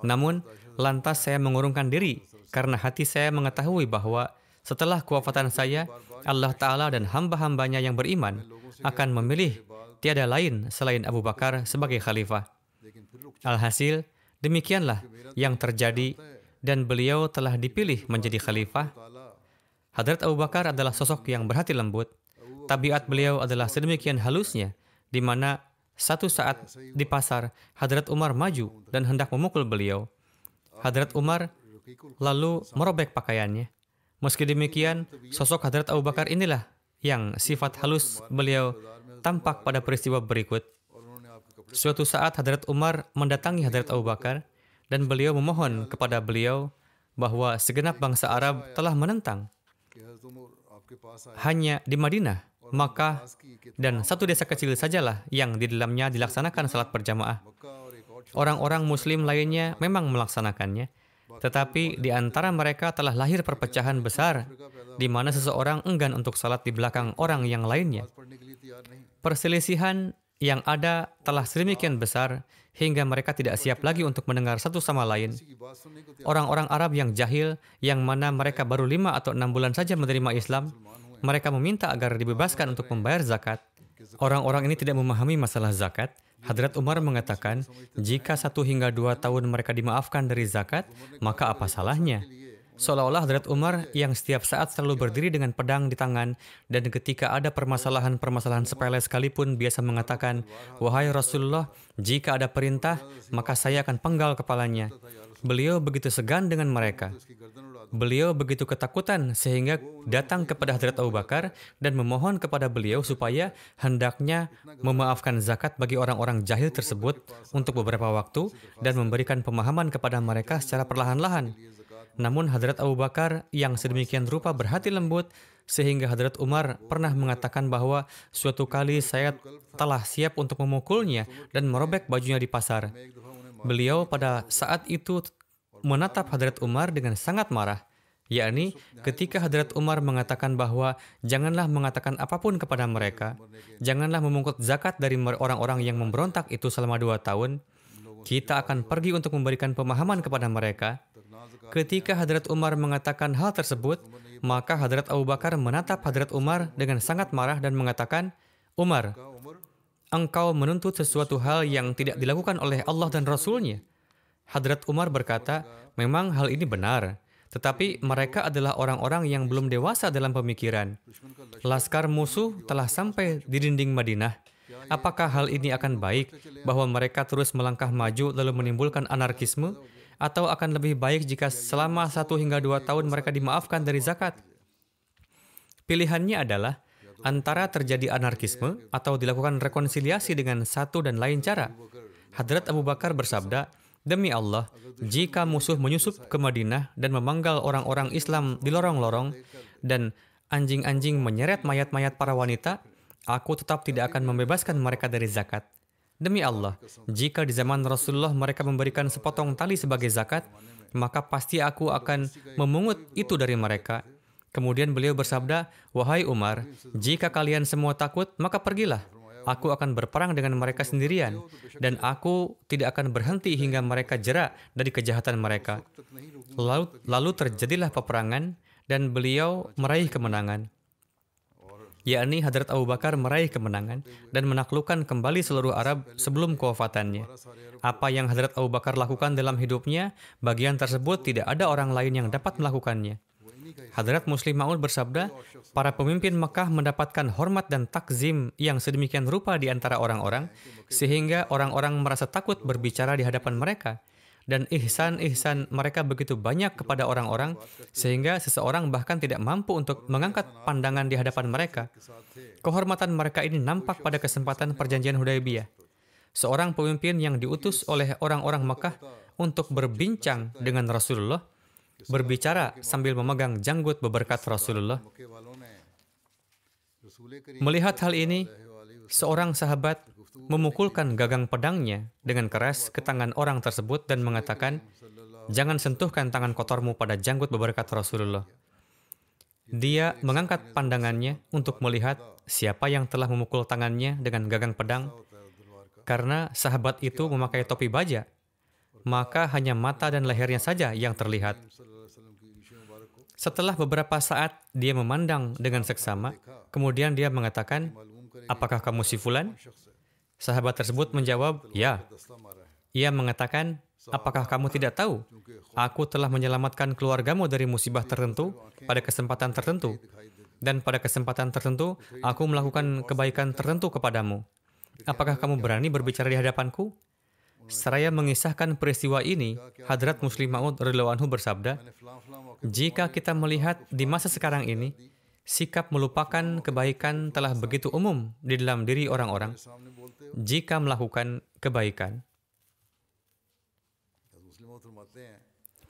Namun, lantas saya mengurungkan diri karena hati saya mengetahui bahwa setelah kewafatan saya, Allah Ta'ala dan hamba-hambanya yang beriman akan memilih tiada lain selain Abu Bakar sebagai khalifah. Alhasil, demikianlah yang terjadi dan beliau telah dipilih menjadi khalifah. Hadrat Abu Bakar adalah sosok yang berhati lembut. Tabiat beliau adalah sedemikian halusnya, di mana satu saat di pasar, Hadrat Umar maju dan hendak memukul beliau. Hadrat Umar lalu merobek pakaiannya. Meski demikian, sosok Hadrat Abu Bakar inilah yang sifat halus beliau tampak pada peristiwa berikut. Suatu saat Hadrat Umar mendatangi Hadrat Abu Bakar dan beliau memohon kepada beliau bahwa segenap bangsa Arab telah menentang. Hanya di Madinah, Makkah, dan satu desa kecil sajalah yang di dalamnya dilaksanakan salat berjamaah. Orang-orang Muslim lainnya memang melaksanakannya, tetapi di antara mereka telah lahir perpecahan besar, di mana seseorang enggan untuk salat di belakang orang yang lainnya. Perselisihan yang ada telah sedemikian besar, hingga mereka tidak siap lagi untuk mendengar satu sama lain. Orang-orang Arab yang jahil, yang mana mereka baru 5 atau 6 bulan saja menerima Islam, mereka meminta agar dibebaskan untuk membayar zakat. Orang-orang ini tidak memahami masalah zakat. Hadrat Umar mengatakan, jika 1 hingga 2 tahun mereka dimaafkan dari zakat, maka apa salahnya? Seolah-olah Hadrat Umar yang setiap saat selalu berdiri dengan pedang di tangan dan ketika ada permasalahan-permasalahan sepele sekalipun biasa mengatakan, "Wahai Rasulullah, jika ada perintah, maka saya akan penggal kepalanya." Beliau begitu segan dengan mereka. Beliau begitu ketakutan sehingga datang kepada Hadrat Abu Bakar dan memohon kepada beliau supaya hendaknya memaafkan zakat bagi orang-orang jahil tersebut untuk beberapa waktu dan memberikan pemahaman kepada mereka secara perlahan-lahan. Namun Hadrat Abu Bakar yang sedemikian rupa berhati lembut sehingga Hadrat Umar pernah mengatakan bahwa suatu kali saya telah siap untuk memukulnya dan merobek bajunya di pasar. Beliau pada saat itu menatap Hadrat Umar dengan sangat marah, yakni ketika Hadrat Umar mengatakan bahwa janganlah mengatakan apapun kepada mereka, janganlah memungut zakat dari orang-orang yang memberontak itu selama 2 tahun, kita akan pergi untuk memberikan pemahaman kepada mereka. Ketika Hadrat Umar mengatakan hal tersebut, maka Hadrat Abu Bakar menatap Hadrat Umar dengan sangat marah dan mengatakan, "Umar, engkau menuntut sesuatu hal yang tidak dilakukan oleh Allah dan Rasul-Nya." Hadrat Umar berkata, "Memang hal ini benar, tetapi mereka adalah orang-orang yang belum dewasa dalam pemikiran. Laskar musuh telah sampai di dinding Madinah. Apakah hal ini akan baik bahwa mereka terus melangkah maju lalu menimbulkan anarkisme? Atau akan lebih baik jika selama 1 hingga 2 tahun mereka dimaafkan dari zakat?" Pilihannya adalah antara terjadi anarkisme atau dilakukan rekonsiliasi dengan satu dan lain cara. Hadrat Abu Bakar bersabda, "Demi Allah, jika musuh menyusup ke Madinah dan memanggal orang-orang Islam di lorong-lorong dan anjing-anjing menyeret mayat-mayat para wanita, aku tetap tidak akan membebaskan mereka dari zakat. Demi Allah, jika di zaman Rasulullah mereka memberikan sepotong tali sebagai zakat, maka pasti aku akan memungut itu dari mereka." Kemudian beliau bersabda, "Wahai Umar, jika kalian semua takut, maka pergilah. Aku akan berperang dengan mereka sendirian, dan aku tidak akan berhenti hingga mereka jera dari kejahatan mereka." Lalu terjadilah peperangan, dan beliau meraih kemenangan. Yakni Hadrat Abu Bakar meraih kemenangan dan menaklukkan kembali seluruh Arab sebelum kewafatannya. Apa yang Hadrat Abu Bakar lakukan dalam hidupnya, bagian tersebut tidak ada orang lain yang dapat melakukannya. Hadrat Muslim Ma'ud bersabda, para pemimpin Mekah mendapatkan hormat dan takzim yang sedemikian rupa di antara orang-orang, sehingga orang-orang merasa takut berbicara di hadapan mereka. Dan ihsan-ihsan mereka begitu banyak kepada orang-orang, sehingga seseorang bahkan tidak mampu untuk mengangkat pandangan di hadapan mereka. Kehormatan mereka ini nampak pada kesempatan perjanjian Hudaybiyah. Seorang pemimpin yang diutus oleh orang-orang Mekah untuk berbincang dengan Rasulullah, berbicara sambil memegang janggut beberkat Rasulullah. Melihat hal ini, seorang sahabat memukulkan gagang pedangnya dengan keras ke tangan orang tersebut dan mengatakan, "Jangan sentuhkan tangan kotormu pada janggut beberkat Rasulullah." Dia mengangkat pandangannya untuk melihat siapa yang telah memukul tangannya dengan gagang pedang. Karena sahabat itu memakai topi baja, maka hanya mata dan lehernya saja yang terlihat. Setelah beberapa saat dia memandang dengan seksama, kemudian dia mengatakan, apakah kamu si fulan? Sahabat tersebut menjawab, ya. Ia mengatakan, apakah kamu tidak tahu? Aku telah menyelamatkan keluargamu dari musibah tertentu pada kesempatan tertentu. Dan pada kesempatan tertentu, aku melakukan kebaikan tertentu kepadamu. Apakah kamu berani berbicara di hadapanku? Seraya mengisahkan peristiwa ini, Hadrat Muslim Maud radhiyallahu anhu bersabda, jika kita melihat di masa sekarang ini, sikap melupakan kebaikan telah begitu umum di dalam diri orang-orang. Jika melakukan kebaikan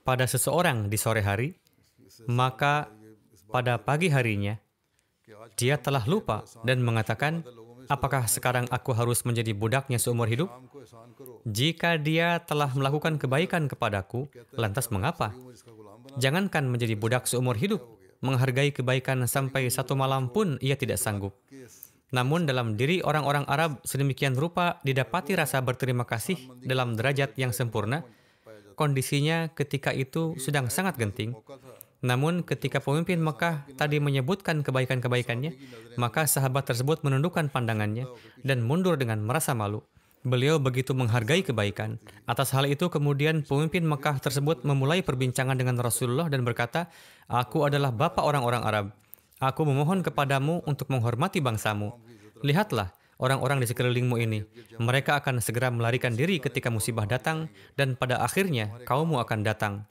pada seseorang di sore hari, maka pada pagi harinya, dia telah lupa dan mengatakan, apakah sekarang aku harus menjadi budaknya seumur hidup? Jika dia telah melakukan kebaikan kepadaku, lantas mengapa? Jangankan menjadi budak seumur hidup, menghargai kebaikan sampai satu malam pun ia tidak sanggup. Namun dalam diri orang-orang Arab sedemikian rupa didapati rasa berterima kasih dalam derajat yang sempurna. Kondisinya ketika itu sedang sangat genting. Namun ketika pemimpin Mekah tadi menyebutkan kebaikan-kebaikannya, maka sahabat tersebut menundukkan pandangannya dan mundur dengan merasa malu. Beliau begitu menghargai kebaikan. Atas hal itu kemudian pemimpin Mekah tersebut memulai perbincangan dengan Rasulullah dan berkata, aku adalah bapak orang-orang Arab. Aku memohon kepadamu untuk menghormati bangsamu. Lihatlah, orang-orang di sekelilingmu ini, mereka akan segera melarikan diri ketika musibah datang, dan pada akhirnya kaummu akan datang.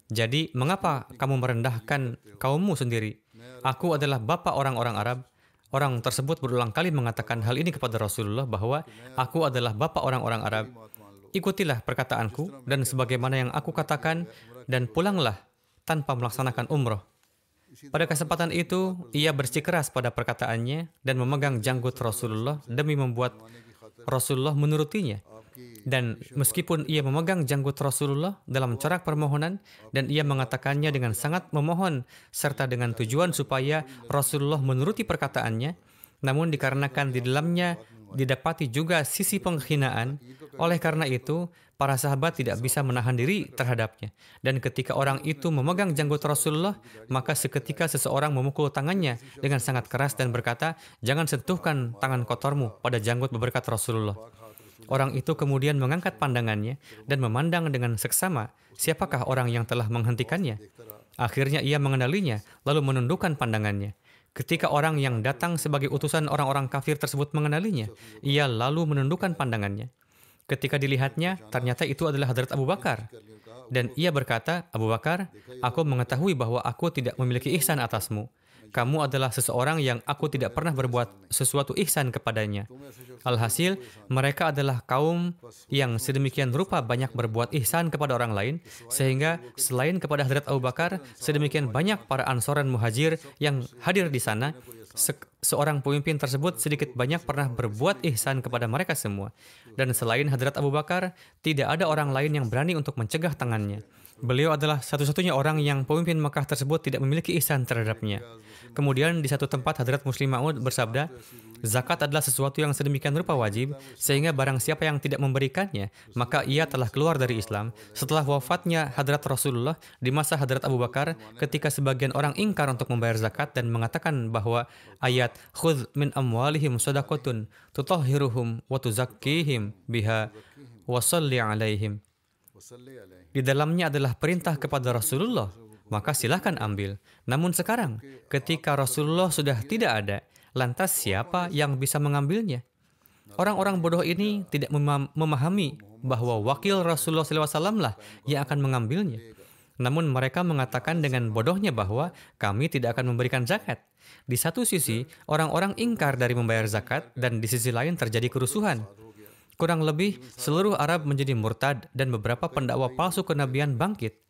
Jadi, mengapa kamu merendahkan kaummu sendiri? Aku adalah bapak orang-orang Arab. Orang tersebut berulang kali mengatakan hal ini kepada Rasulullah bahwa aku adalah bapak orang-orang Arab. Ikutilah perkataanku dan sebagaimana yang aku katakan, dan pulanglah tanpa melaksanakan umroh. Pada kesempatan itu, ia bersikeras pada perkataannya dan memegang janggut Rasulullah demi membuat Rasulullah menurutinya. Dan meskipun ia memegang janggut Rasulullah dalam corak permohonan dan ia mengatakannya dengan sangat memohon serta dengan tujuan supaya Rasulullah menuruti perkataannya, namun dikarenakan di dalamnya didapati juga sisi penghinaan, oleh karena itu para sahabat tidak bisa menahan diri terhadapnya. Dan ketika orang itu memegang janggut Rasulullah, maka seketika seseorang memukul tangannya dengan sangat keras dan berkata, jangan sentuhkan tangan kotormu pada janggut berberkat Rasulullah. Orang itu kemudian mengangkat pandangannya dan memandang dengan seksama siapakah orang yang telah menghentikannya. Akhirnya ia mengenalinya, lalu menundukkan pandangannya. Ketika orang yang datang sebagai utusan orang-orang kafir tersebut mengenalinya, ia lalu menundukkan pandangannya. Ketika dilihatnya, ternyata itu adalah Hadrat Abu Bakar. Dan ia berkata, Abu Bakar, aku mengetahui bahwa aku tidak memiliki ihsan atasmu. Kamu adalah seseorang yang aku tidak pernah berbuat sesuatu ihsan kepadanya. Alhasil, mereka adalah kaum yang sedemikian rupa banyak berbuat ihsan kepada orang lain, sehingga selain kepada Hadrat Abu Bakar, sedemikian banyak para Ansor dan Muhajir yang hadir di sana, seorang pemimpin tersebut sedikit banyak pernah berbuat ihsan kepada mereka semua. Dan selain Hadrat Abu Bakar, tidak ada orang lain yang berani untuk mencegah tangannya. Beliau adalah satu-satunya orang yang pemimpin Makkah tersebut tidak memiliki ihsan terhadapnya. Kemudian di satu tempat Hadrat Muslim Maud bersabda, zakat adalah sesuatu yang sedemikian rupa wajib, sehingga barang siapa yang tidak memberikannya, maka ia telah keluar dari Islam. Setelah wafatnya Hadrat Rasulullah di masa Hadrat Abu Bakar, ketika sebagian orang ingkar untuk membayar zakat dan mengatakan bahwa ayat khudh min amwalihim sadaqatun tutahhiruhum wa tuzakkihim biha wa shalli alaihim. Di dalamnya adalah perintah kepada Rasulullah, maka silahkan ambil. Namun sekarang, ketika Rasulullah sudah tidak ada, lantas siapa yang bisa mengambilnya? Orang-orang bodoh ini tidak memahami bahwa wakil Rasulullah SAW lah yang akan mengambilnya. Namun mereka mengatakan dengan bodohnya bahwa kami tidak akan memberikan zakat. Di satu sisi, orang-orang ingkar dari membayar zakat, dan di sisi lain terjadi kerusuhan. Kurang lebih, seluruh Arab menjadi murtad dan beberapa pendakwa palsu kenabian bangkit.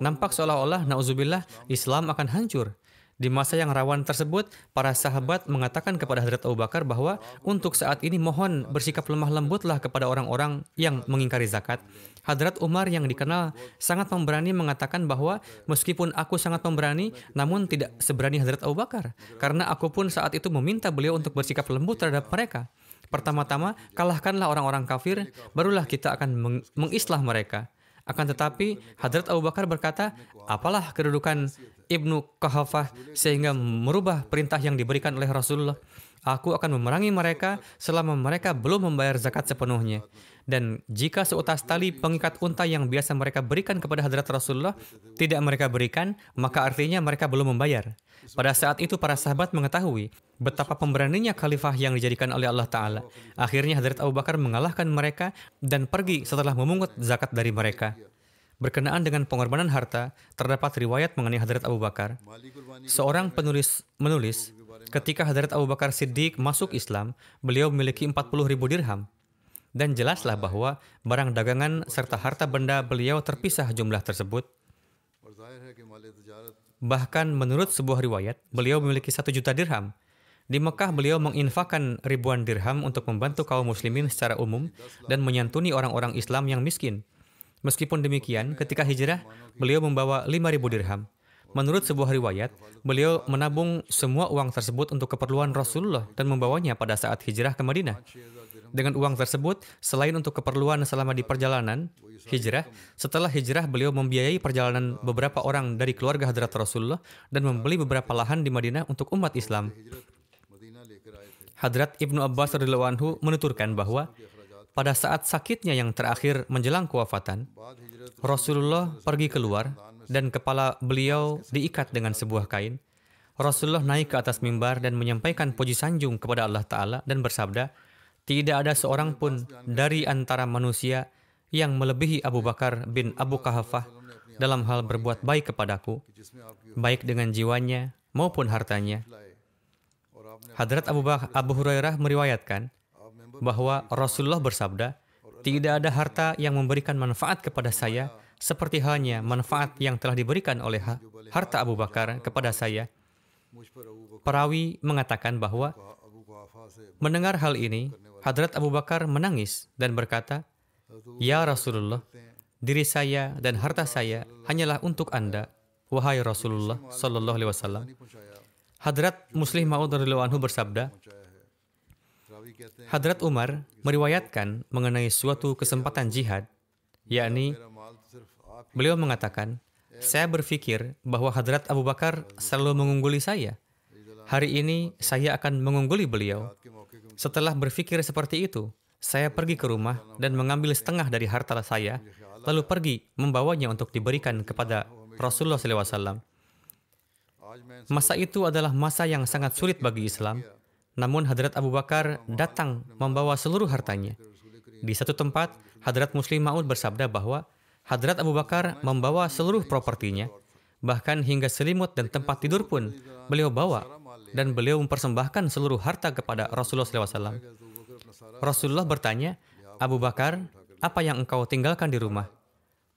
Nampak seolah-olah, na'udzubillah, Islam akan hancur. Di masa yang rawan tersebut, para sahabat mengatakan kepada Hadrat Abu Bakar bahwa untuk saat ini mohon bersikap lemah lembutlah kepada orang-orang yang mengingkari zakat. Hadrat Umar yang dikenal sangat pemberani mengatakan bahwa meskipun aku sangat pemberani, namun tidak seberani Hadrat Abu Bakar. Karena aku pun saat itu meminta beliau untuk bersikap lembut terhadap mereka. Pertama-tama, kalahkanlah orang-orang kafir, barulah kita akan mengislah mereka. Akan tetapi, Hadrat Abu Bakar berkata, apalah kedudukan Ibnu Qahafah sehingga merubah perintah yang diberikan oleh Rasulullah. Aku akan memerangi mereka selama mereka belum membayar zakat sepenuhnya. Dan jika seutas tali pengikat unta yang biasa mereka berikan kepada Hadrat Rasulullah tidak mereka berikan, maka artinya mereka belum membayar. Pada saat itu para sahabat mengetahui betapa pemberaninya khalifah yang dijadikan oleh Allah Ta'ala. Akhirnya Hadrat Abu Bakar mengalahkan mereka dan pergi setelah memungut zakat dari mereka. Berkenaan dengan pengorbanan harta, terdapat riwayat mengenai Hadrat Abu Bakar. Seorang penulis menulis, ketika Hadrat Abu Bakar Siddiq masuk Islam, beliau memiliki 40.000 dirham. Dan jelaslah bahwa barang dagangan serta harta benda beliau terpisah jumlah tersebut. Bahkan menurut sebuah riwayat, beliau memiliki 1 juta dirham. Di Mekah beliau menginfakkan ribuan dirham untuk membantu kaum muslimin secara umum dan menyantuni orang-orang Islam yang miskin. Meskipun demikian, ketika hijrah, beliau membawa 5.000 dirham. Menurut sebuah riwayat, beliau menabung semua uang tersebut untuk keperluan Rasulullah dan membawanya pada saat hijrah ke Madinah. Dengan uang tersebut, selain untuk keperluan selama di perjalanan hijrah, setelah hijrah beliau membiayai perjalanan beberapa orang dari keluarga Hadrat Rasulullah dan membeli beberapa lahan di Madinah untuk umat Islam. Hadrat Ibnu Abbas radhiyallahu anhu menuturkan bahwa pada saat sakitnya yang terakhir menjelang kewafatan, Rasulullah pergi keluar dan kepala beliau diikat dengan sebuah kain. Rasulullah naik ke atas mimbar dan menyampaikan puji sanjung kepada Allah Ta'ala dan bersabda, "Tidak ada seorang pun dari antara manusia yang melebihi Abu Bakar bin Abu Quhafah dalam hal berbuat baik kepadaku, baik dengan jiwanya maupun hartanya." Hadrat Abu Hurairah meriwayatkan bahwa Rasulullah bersabda, "Tidak ada harta yang memberikan manfaat kepada saya seperti halnya manfaat yang telah diberikan oleh harta Abu Bakar kepada saya." Perawi mengatakan bahwa mendengar hal ini, Hadrat Abu Bakar menangis dan berkata, "Ya Rasulullah, diri saya dan harta saya hanyalah untuk Anda, wahai Rasulullah sallallahu alaihi wasallam." Hadrat Muslih Maud radhiyallahu anhu bersabda, Hadrat Umar meriwayatkan mengenai suatu kesempatan jihad, yakni beliau mengatakan, "Saya berpikir bahwa Hadrat Abu Bakar selalu mengungguli saya. Hari ini saya akan mengungguli beliau." Setelah berpikir seperti itu, saya pergi ke rumah dan mengambil setengah dari harta saya, lalu pergi membawanya untuk diberikan kepada Rasulullah SAW. Masa itu adalah masa yang sangat sulit bagi Islam. Namun Hadrat Abu Bakar datang membawa seluruh hartanya. Di satu tempat, Hadrat Muslim Maud bersabda bahwa Hadrat Abu Bakar membawa seluruh propertinya, bahkan hingga selimut dan tempat tidur pun beliau bawa, dan beliau mempersembahkan seluruh harta kepada Rasulullah SAW. Rasulullah bertanya, "Abu Bakar, apa yang engkau tinggalkan di rumah?"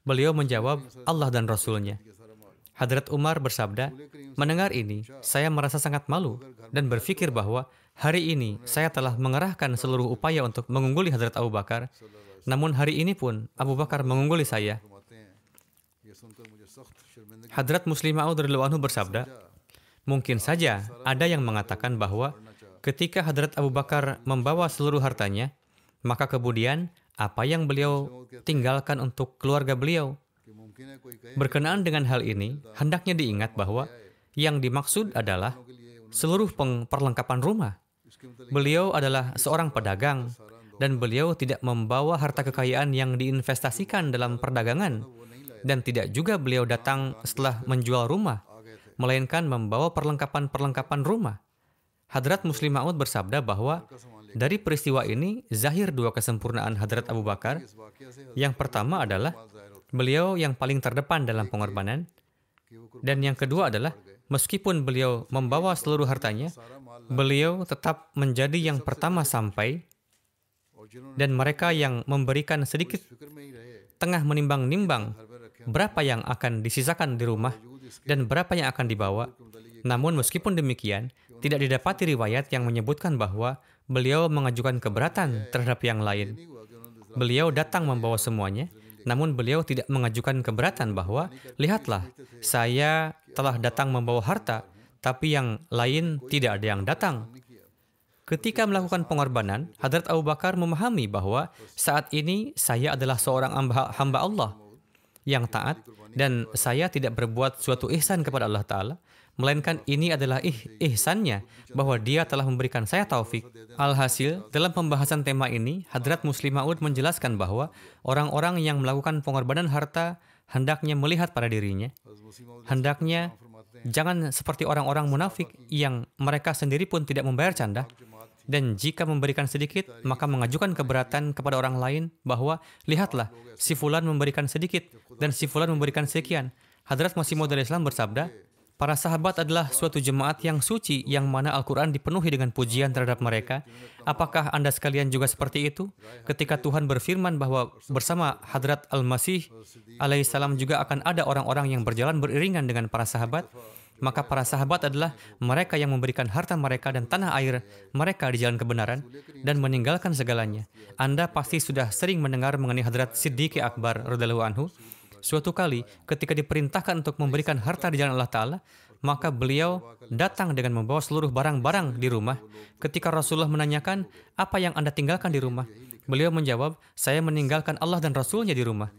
Beliau menjawab, "Allah dan Rasulnya." Hadrat Umar bersabda, "Mendengar ini, saya merasa sangat malu dan berpikir bahwa hari ini saya telah mengerahkan seluruh upaya untuk mengungguli Hadrat Abu Bakar. Namun hari ini pun Abu Bakar mengungguli saya." Hadrat Muslim Maud radhiyallahu anhu bersabda, "Mungkin saja ada yang mengatakan bahwa ketika Hadrat Abu Bakar membawa seluruh hartanya, maka kemudian apa yang beliau tinggalkan untuk keluarga beliau?" Berkenaan dengan hal ini, hendaknya diingat bahwa yang dimaksud adalah seluruh perlengkapan rumah. Beliau adalah seorang pedagang, dan beliau tidak membawa harta kekayaan yang diinvestasikan dalam perdagangan, dan tidak juga beliau datang setelah menjual rumah, melainkan membawa perlengkapan-perlengkapan rumah. Hadrat Muslim Maud bersabda bahwa dari peristiwa ini, zahir dua kesempurnaan Hadrat Abu Bakar. Yang pertama adalah beliau yang paling terdepan dalam pengorbanan, dan yang kedua adalah meskipun beliau membawa seluruh hartanya, beliau tetap menjadi yang pertama sampai, dan mereka yang memberikan sedikit tengah menimbang-nimbang berapa yang akan disisakan di rumah dan berapa yang akan dibawa. Namun meskipun demikian, tidak didapati riwayat yang menyebutkan bahwa beliau mengajukan keberatan terhadap yang lain. Beliau datang membawa semuanya, namun beliau tidak mengajukan keberatan bahwa, "Lihatlah, saya telah datang membawa harta, tapi yang lain tidak ada yang datang." Ketika melakukan pengorbanan, Hadrat Abu Bakar memahami bahwa saat ini saya adalah seorang hamba Allah yang taat, dan saya tidak berbuat suatu ihsan kepada Allah Ta'ala, melainkan ini adalah ihsannya bahwa dia telah memberikan saya taufik. Alhasil, dalam pembahasan tema ini, Hadrat Muslim Maud menjelaskan bahwa orang-orang yang melakukan pengorbanan harta hendaknya melihat pada dirinya. Hendaknya jangan seperti orang-orang munafik yang mereka sendiri pun tidak membayar canda. Dan jika memberikan sedikit, maka mengajukan keberatan kepada orang lain bahwa, lihatlah, si fulan memberikan sedikit dan si fulan memberikan sekian. Hadrat Masih Maud Islam bersabda, para sahabat adalah suatu jemaat yang suci yang mana Al-Quran dipenuhi dengan pujian terhadap mereka. Apakah Anda sekalian juga seperti itu? Ketika Tuhan berfirman bahwa bersama Hadrat Al-Masih alaihissalam juga akan ada orang-orang yang berjalan beriringan dengan para sahabat, maka para sahabat adalah mereka yang memberikan harta mereka dan tanah air mereka di jalan kebenaran dan meninggalkan segalanya. Anda pasti sudah sering mendengar mengenai Hadrat Siddiq Akbar radhiyallahu anhu. Suatu kali ketika diperintahkan untuk memberikan harta di jalan Allah Ta'ala, maka beliau datang dengan membawa seluruh barang-barang di rumah. Ketika Rasulullah menanyakan, apa yang Anda tinggalkan di rumah? Beliau menjawab, saya meninggalkan Allah dan Rasulnya di rumah.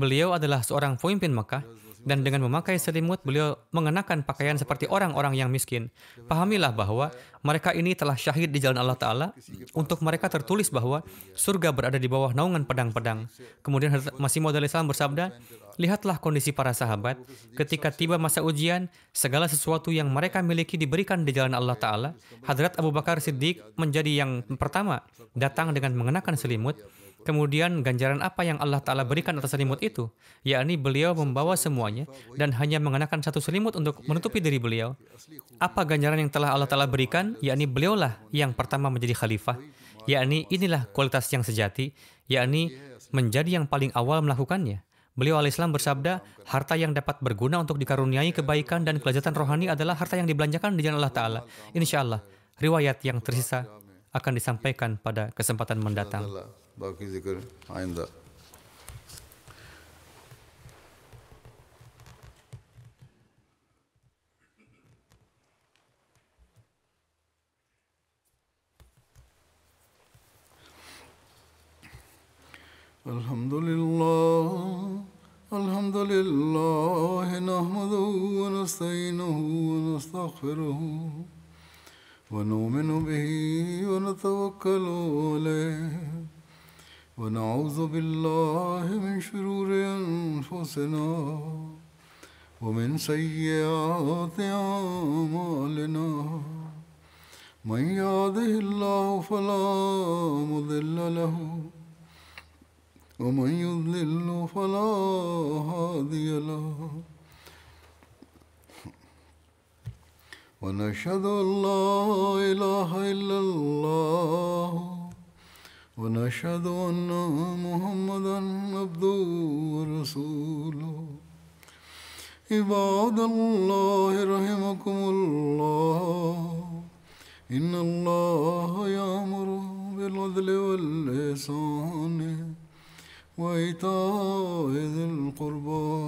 Beliau adalah seorang pemimpin Makkah, dan dengan memakai selimut, beliau mengenakan pakaian seperti orang-orang yang miskin. Pahamilah bahwa mereka ini telah syahid di jalan Allah Ta'ala. Untuk mereka tertulis bahwa surga berada di bawah naungan pedang-pedang. Kemudian Hadrat Masih Maud alaihissalam bersabda, lihatlah kondisi para sahabat. Ketika tiba masa ujian, segala sesuatu yang mereka miliki diberikan di jalan Allah Ta'ala. Hadrat Abu Bakar Siddiq menjadi yang pertama datang dengan mengenakan selimut. Kemudian ganjaran apa yang Allah Ta'ala berikan atas selimut itu? Yakni beliau membawa semuanya dan hanya mengenakan satu selimut untuk menutupi diri beliau. Apa ganjaran yang telah Allah Ta'ala berikan? Yakni beliaulah yang pertama menjadi khalifah. Yakni inilah kualitas yang sejati. Yakni menjadi yang paling awal melakukannya. Beliau alaihissalam bersabda, harta yang dapat berguna untuk dikaruniai kebaikan dan kelezatan rohani adalah harta yang dibelanjakan di jalan Allah Ta'ala. Insya Allah, riwayat yang tersisa akan disampaikan pada kesempatan mendatang. باقی ذکر آئندہ الحمد لله نحمده ونستعينه ونستغفره ونؤمن به ونتوكل عليه ونعوذ بالله من شرور أنفسنا ومن سيئات أعمالنا من يهده الله فلا مضل له ومن يضلل فلا هادي له ونشهد أن لا إله إلا الله ونشهد أن محمدا عبده ورسوله عباد الله رحمكم الله إن الله يأمر بالعدل والإحسان وإيتاء ذي القربى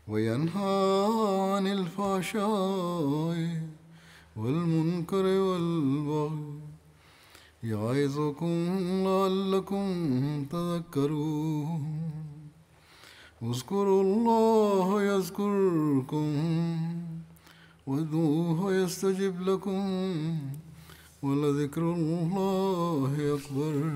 وينهى عن الفحشاء والمنكر والبغي يعظكم لعلكم تذكرون اذكروا الله يذكركم وادعوه يستجب لكم ولذكر الله أكبر